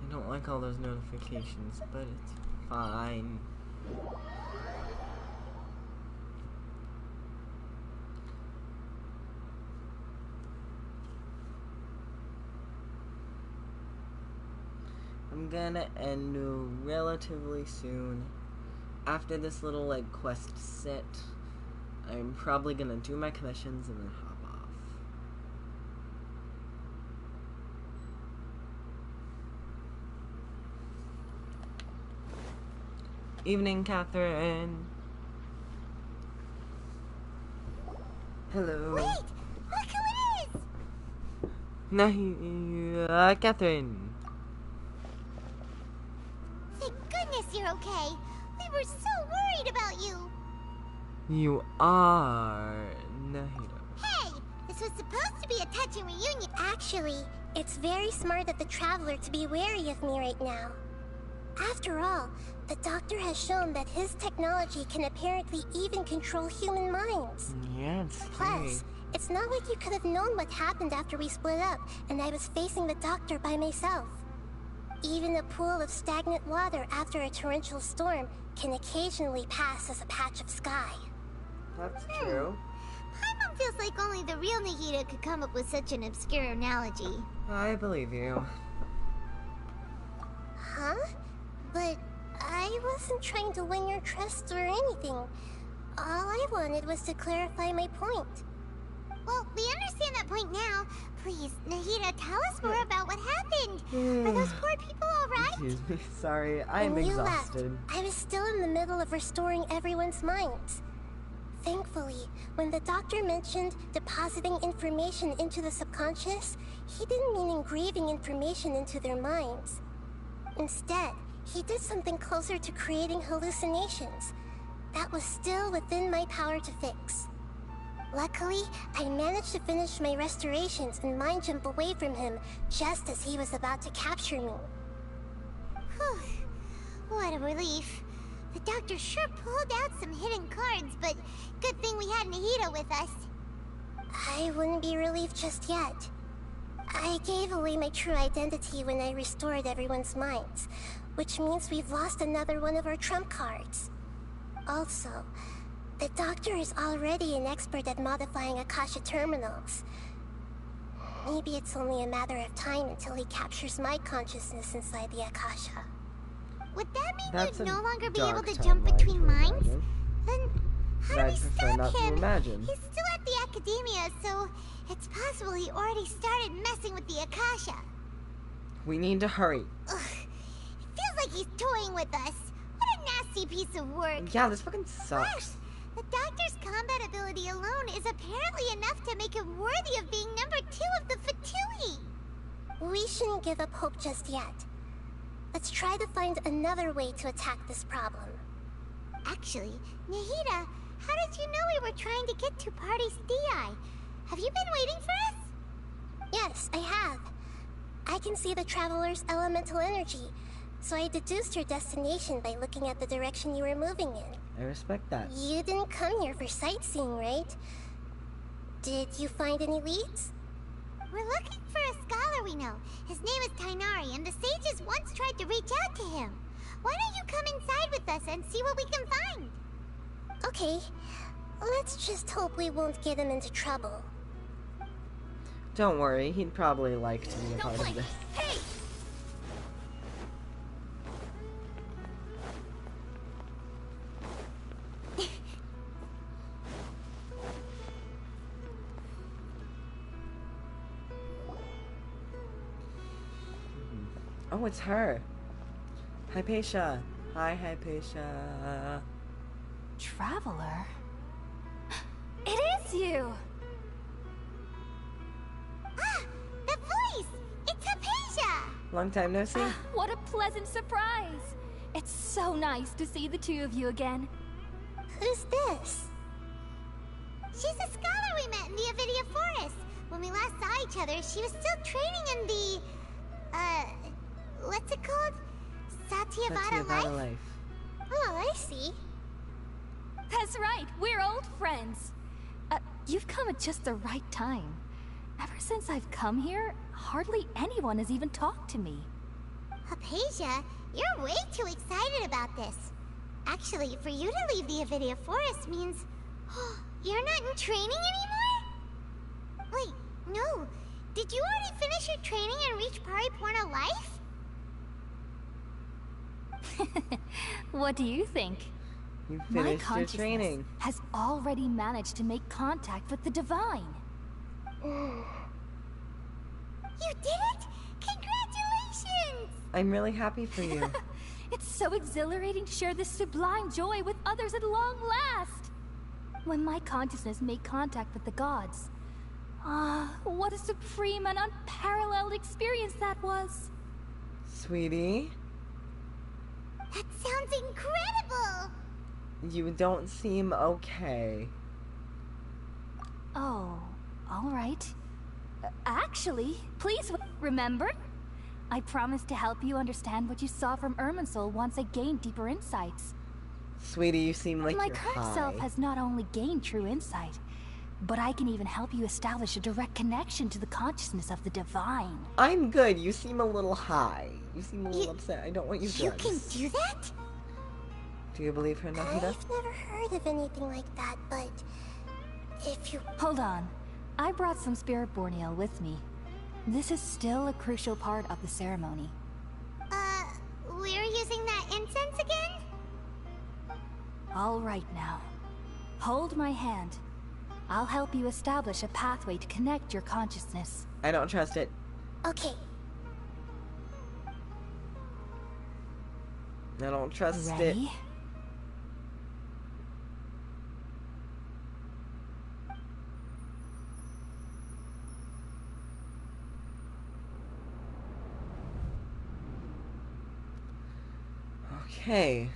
I don't like all those notifications, but it's fine. I'm gonna end relatively soon. After this little, like, quest set, I'm probably gonna do my commissions and then hop off. Evening, Catherine. Hello. Wait! Look who it is! Catherine. Thank goodness you're okay. We were so worried about you. You are Nahida. Hey! This was supposed to be a touching reunion. Actually, it's very smart of the Traveler to be wary of me right now. After all, the Doctor has shown that his technology can apparently even control human minds. Yeah, it's Plus, it's not like you could have known what happened after we split up and I was facing the Doctor by myself. Even a pool of stagnant water after a torrential storm can occasionally pass as a patch of sky. That's true. Paimon feels like only the real Nahida could come up with such an obscure analogy. I believe you. Huh? But I wasn't trying to win your trust or anything. All I wanted was to clarify my point. Well, we understand that point now. Please, Nahida, tell us more about what happened. Are those poor people alright? Excuse me, sorry, I'm When you exhausted. left, I was still in the middle of restoring everyone's minds. Thankfully, when the Doctor mentioned depositing information into the subconscious, he didn't mean engraving information into their minds. Instead, he did something closer to creating hallucinations. That was still within my power to fix. Luckily, I managed to finish my restorations and mind jump away from him just as he was about to capture me. Whew. What a relief. The Doctor sure pulled out some hidden cards, but good thing we had Nahida with us. I wouldn't be relieved just yet. I gave away my true identity when I restored everyone's minds, which means we've lost another one of our trump cards. Also, the Doctor is already an expert at modifying Akasha terminals. Maybe it's only a matter of time until he captures my consciousness inside the Akasha. Would that mean That's you'd a no longer be dark able to jump timeline between to minds? imagine. Then how do I'd we prefer stop not to him? imagine. He's still at the Academia, so it's possible he already started messing with the Akasha. We need to hurry. Ugh. It feels like he's toying with us. What a nasty piece of work. Yeah, this fucking sucks. The Doctor's combat ability alone is apparently enough to make him worthy of being number 2 of the Fatui. We shouldn't give up hope just yet. Let's try to find another way to attack this problem. Actually, Nahida, how did you know we were trying to get to Party's DI? Have you been waiting for us? Yes, I have. I can see the Traveler's elemental energy, so I deduced your destination by looking at the direction you were moving in. I respect that. You didn't come here for sightseeing, right? Did you find any leads? We're looking for a scholar we know. His name is Tainari, and the sages once tried to reach out to him. Why don't you come inside with us and see what we can find? Okay. Let's just hope we won't get him into trouble. Don't worry, he'd probably like to be a part of this. Hey! Oh, it's her. Hypatia. Hi, Hypatia. Traveler? It is you! Ah! The voice! It's Hypatia! Long time no see. What a pleasant surprise! It's so nice to see the two of you again. Who's this? She's a scholar we met in the Avidia Forest. When we last saw each other, she was still training in the... what's it called? Satyavada life? Oh, I see. That's right, we're old friends. You've come at just the right time. Ever since I've come here, hardly anyone has even talked to me. Hypatia, you're way too excited about this. Actually, for you to leave the Avidia Forest means... you're not in training anymore? Wait, no. Did you already finish your training and reach Paripurna life? What do you think? You My finished your consciousness training. has already managed to make contact with the divine. You did it! Congratulations! I'm really happy for you. It's so exhilarating to share this sublime joy with others at long last. When my consciousness made contact with the gods, what a supreme and unparalleled experience that was. Sweetie, That sounds incredible! you don't seem okay. Oh, all right. Actually, please remember, I promised to help you understand what you saw from Irminsul once I gained deeper insights. Sweetie, you seem like My you're current high. self has not only gained true insight, but I can even help you establish a direct connection to the consciousness of the divine. I'm good. You seem a little high. You seem a little upset. I don't want you You drugs. can do that? Do you believe her, Nahida? I've never heard of anything like that, but if you... Hold on. I brought some spirit borneal with me. This is still a crucial part of the ceremony. We're using that incense again? All right now. Hold my hand. I'll help you establish a pathway to connect your consciousness. I don't trust it. Okay. I don't trust it. Ready? Okay.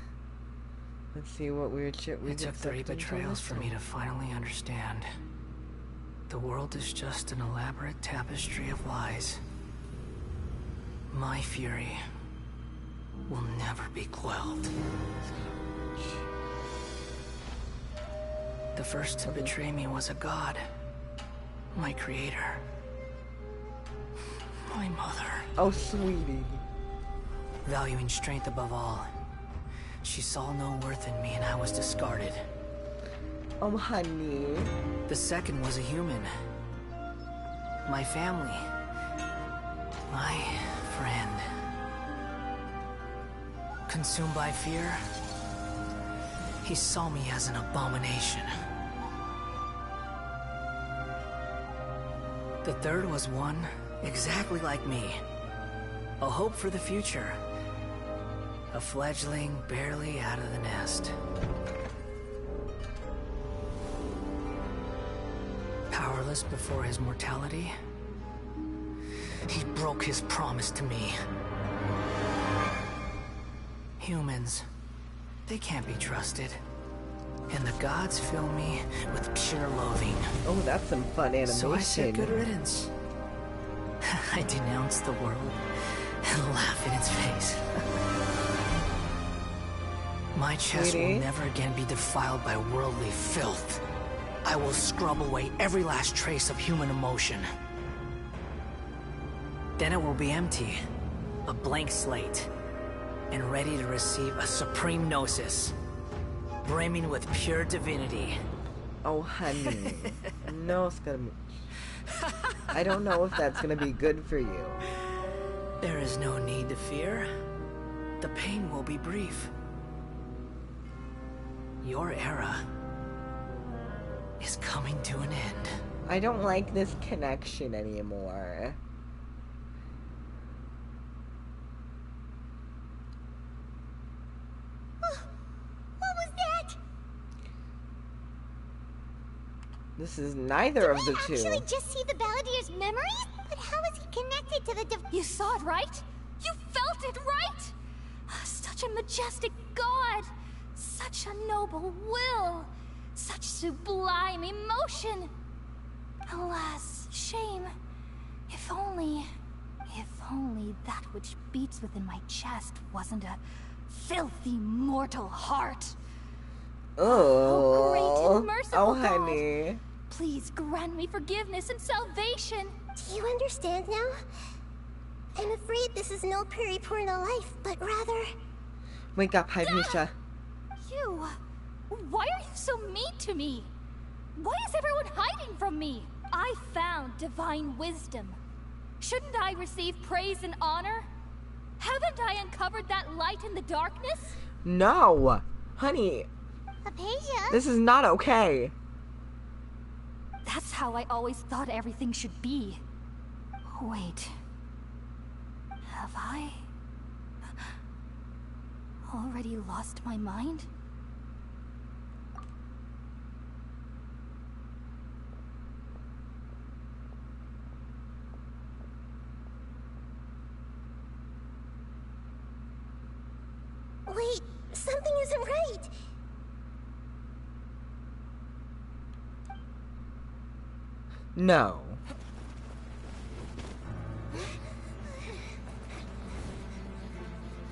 Let's see what weird shit we It took 3 betrayals for me to finally understand. The world is just an elaborate tapestry of lies. My fury will never be quelled. The first to betray me was a god. My creator. My mother. Oh, sweetie. Valuing strength above all, she saw no worth in me and I was discarded. Oh, honey. The second was a human. My family. My friend. Consumed by fear, he saw me as an abomination. The third was one exactly like me. A hope for the future. A fledgling barely out of the nest. Powerless before his mortality, he broke his promise to me. Humans, they can't be trusted. And the gods fill me with pure loathing. Oh, that's some fun animation. So I said good riddance. I denounce the world and laugh in its face. My chest will never again be defiled by worldly filth. I will scrub away every last trace of human emotion. Then it will be empty, a blank slate, and ready to receive a supreme gnosis, brimming with pure divinity. Oh, honey. No, it's gonna be... I don't know if that's gonna be good for you. There is no need to fear. The pain will be brief. Your era is coming to an end. I don't like this connection anymore. What was that? This is neither of the two. Actually just see the Balladeer's memories? But how is he connected to the You saw it, right? You felt it, right? Such a majestic god! Such a noble will! Such sublime emotion! Alas, shame. If only that which beats within my chest wasn't a filthy mortal heart. Oh, great and merciful oh, God. honey. Please grant me forgiveness and salvation. Do you understand now? I'm afraid this is no periporno life, but rather... Wake up, Hypatia. You... Why are you so mean to me? Why is everyone hiding from me? I found divine wisdom. Shouldn't I receive praise and honor? Haven't I uncovered uncovered that light in the darkness? No! Honey, Hypatia? this is not okay. That's how I always thought everything should be. Wait. Have I already lost my mind? Wait, something isn't right. No.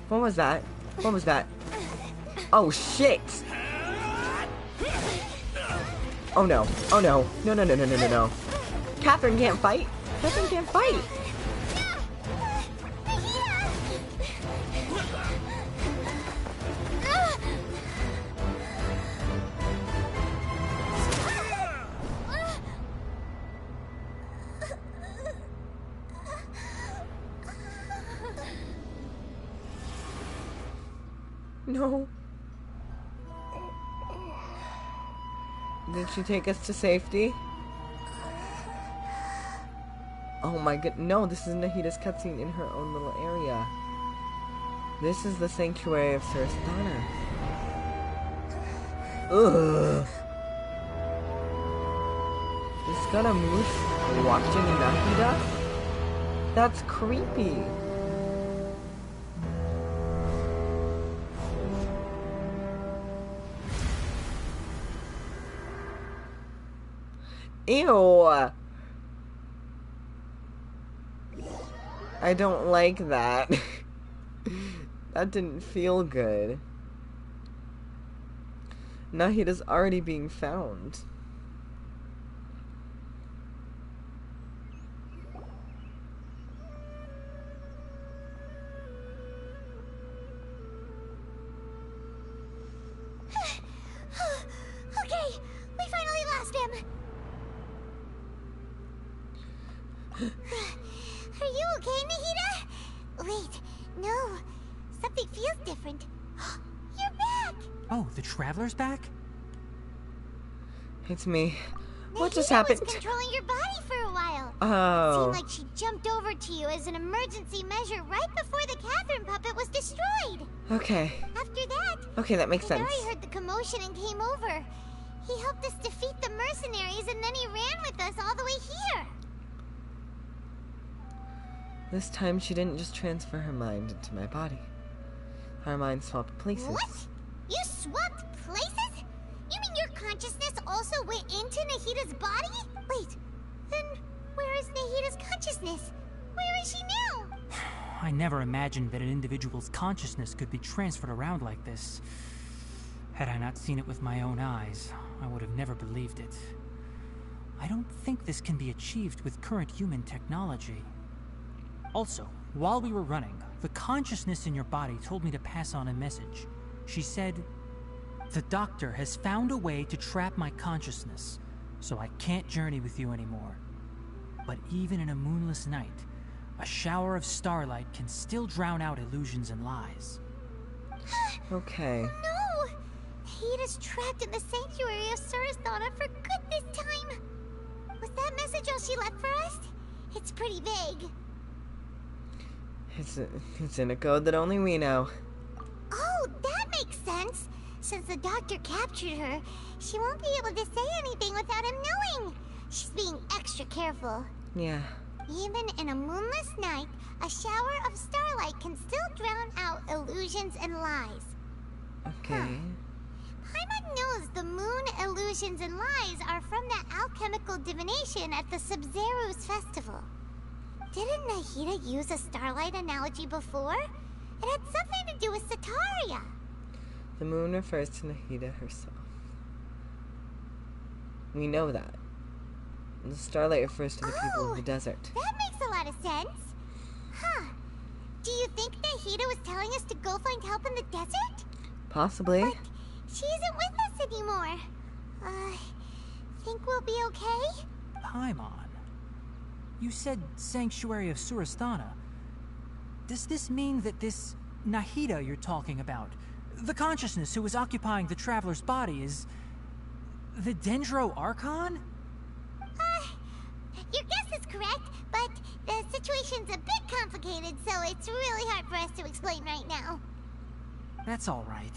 What was that? What was that? Oh shit! Oh no. Oh no. No, no, no, no, no, no, no. Catherine can't fight. Catherine can't fight. No. Did she take us to safety? Oh my god, no, this is Nahida's cutscene in her own little area. This is the Sanctuary of Surastana. Ugh. Is Scaramouche watching Nahida? That's creepy. Ew. I don't like that. That didn't feel good. Nahida's already being found. Okay, we finally lost him. Are you okay, Nahida? Wait, no. Something feels different. You're back! Oh, the Traveler's back? It's me. What Nahida just happened? was controlling your body for a while. Oh. Seemed like she jumped over to you as an emergency measure right before the Catherine puppet was destroyed. Okay. After that, Okay, that makes sense. Hidari heard the commotion and came over. He helped us defeat the mercenaries and then he ran with us all the way here. This time she didn't just transfer her mind into my body. Our minds swapped places. What? You swapped places? You mean your consciousness also went into Nahida's body? Wait, then where is Nahida's consciousness? Where is she now? I never imagined that an individual's consciousness could be transferred around like this. Had I not seen it with my own eyes, I would have never believed it. I don't think this can be achieved with current human technology. Also, while we were running, the consciousness in your body told me to pass on a message. She said, "The doctor has found a way to trap my consciousness, so I can't journey with you anymore. But even in a moonless night, a shower of starlight can still drown out illusions and lies." Okay. No! Nahida's trapped in the sanctuary of Surastana for good this time. Was that message all she left for us? It's pretty vague. It's in a code that only we know. Oh, that makes sense. Since the doctor captured her, she won't be able to say anything without him knowing. She's being extra careful. Yeah. Even in a moonless night, a shower of starlight can still drown out illusions and lies. Okay. Paimon knows the moon illusions and lies are from that alchemical divination at the Sub-Zero's festival. Didn't Nahida use a starlight analogy before? It had something to do with Sataria. The moon refers to Nahida herself. We know that. The starlight refers to the people of the desert. That makes a lot of sense. Huh. Do you think Nahida was telling us to go find help in the desert? Possibly. But she isn't with us anymore. Think we'll be okay? Paimon, you said Sanctuary of Surastana. Does this mean that this Nahida you're talking about. The consciousness who is occupying the Traveler's body is... the Dendro Archon? Your guess is correct, but the situation's a bit complicated, so it's really hard for us to explain right now. That's all right.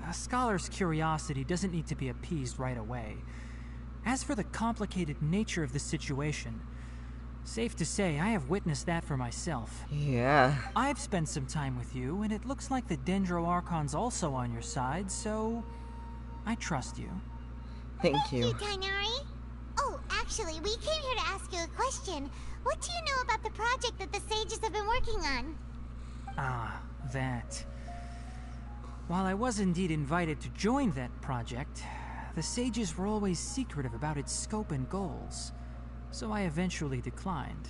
A scholar's curiosity doesn't need to be appeased right away. As for the complicated nature of the situation, safe to say I have witnessed that for myself. Yeah. I've spent some time with you, and it looks like the Dendro Archon's also on your side, so I trust you. Thank you. Thank you, Tighnari. Oh, actually, we came here to ask you a question. What do you know about the project that the sages have been working on? Ah, that. While I was indeed invited to join that project, the sages were always secretive about its scope and goals, so I eventually declined.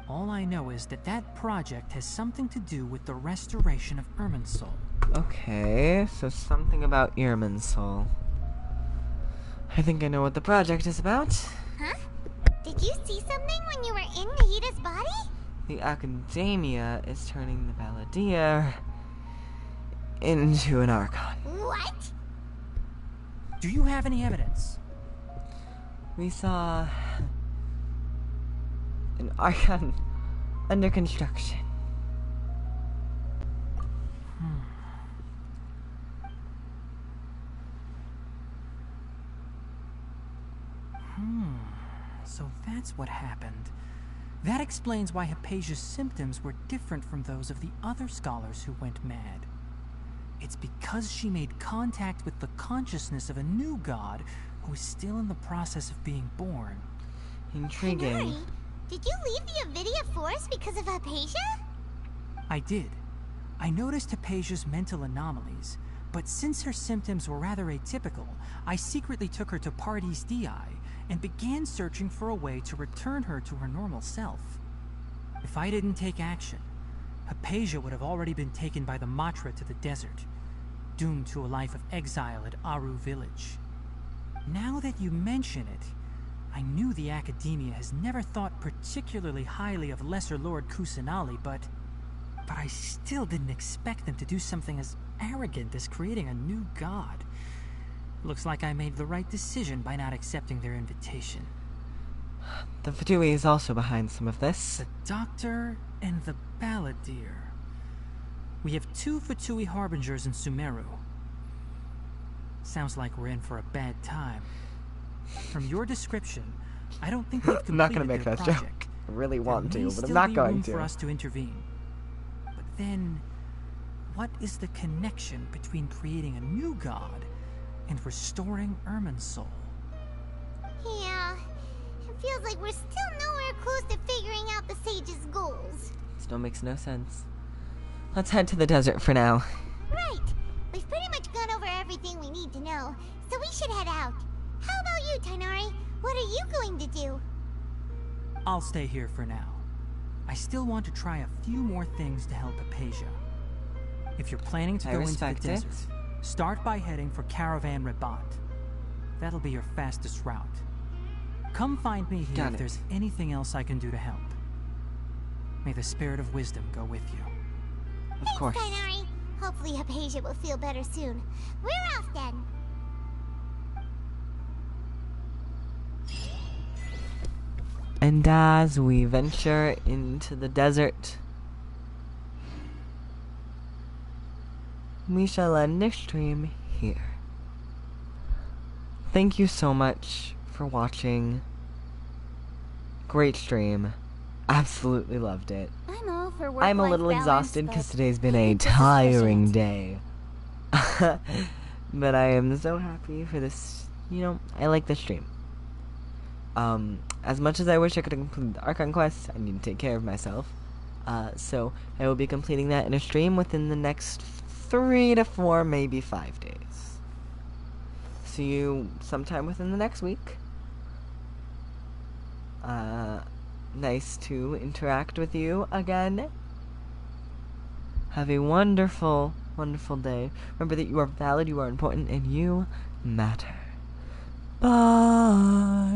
All I know is that that project has something to do with the restoration of Irminsul. Okay, so something about Irminsul. I think I know what the project is about. Huh? Did you see something when you were in Nahida's body? The Academia is turning the Balladeer into an Archon. What? Do you have any evidence? We saw an Archon under construction. So that's what happened. That explains why Hypatia's symptoms were different from those of the other scholars who went mad. It's because she made contact with the consciousness of a new god who is still in the process of being born. Intriguing. Tighnari, did you leave the Avidia Forest because of Hypatia? I did. I noticed Hypatia's mental anomalies, but since her symptoms were rather atypical, I secretly took her to Pardes Dii and began searching for a way to return her to her normal self. If I didn't take action, Hypatia would have already been taken by the Matra to the desert, doomed to a life of exile at Aru village. Now that you mention it, I knew the Academia has never thought particularly highly of Lesser Lord Kusanali, but I still didn't expect them to do something as arrogant as creating a new god. Looks like I made the right decision by not accepting their invitation. The Fatui is also behind some of this. The Doctor and the Balladeer. We have 2 Fatui Harbingers in Sumeru. Sounds like we're in for a bad time. From your description, I don't think they've completed I'm not going to make their that project. joke. I really want There may to, but I'm still not be going room to. for us to intervene. But then, what is the connection between creating a new god and restoring Irminsul? Yeah, it feels like we're still nowhere close to figuring out the sage's goals. Still makes no sense. Let's head to the desert for now. Right. We've pretty much gone over everything we need to know, so we should head out. How about you, Tighnari? What are you going to do? I'll stay here for now. I still want to try a few more things to help Hypatia. If you're planning to I go into the respect it. desert, start by heading for Caravan Rabat. That'll be your fastest route. Come find me here Got if it. there's anything else I can do to help. May the spirit of wisdom go with you. Of course. Thanks, Tighnari. Hopefully Hypatia will feel better soon. We're off then. And as we venture into the desert, we shall end this stream here. Thank you so much for watching. Great stream. Absolutely loved it. I'm all for work-life I'm a little balance, exhausted but because today's been I a think this is tiring sufficient. day. But I am so happy for this. You know, I like this stream. As much as I wish I could have completed the Archon quest, I need to take care of myself. So I will be completing that in a stream within the next 3 to 4, maybe 5 days. See you sometime within the next week. Nice to interact with you again. Have a wonderful, wonderful day. Remember that you are valid, you are important, and you matter. Bye.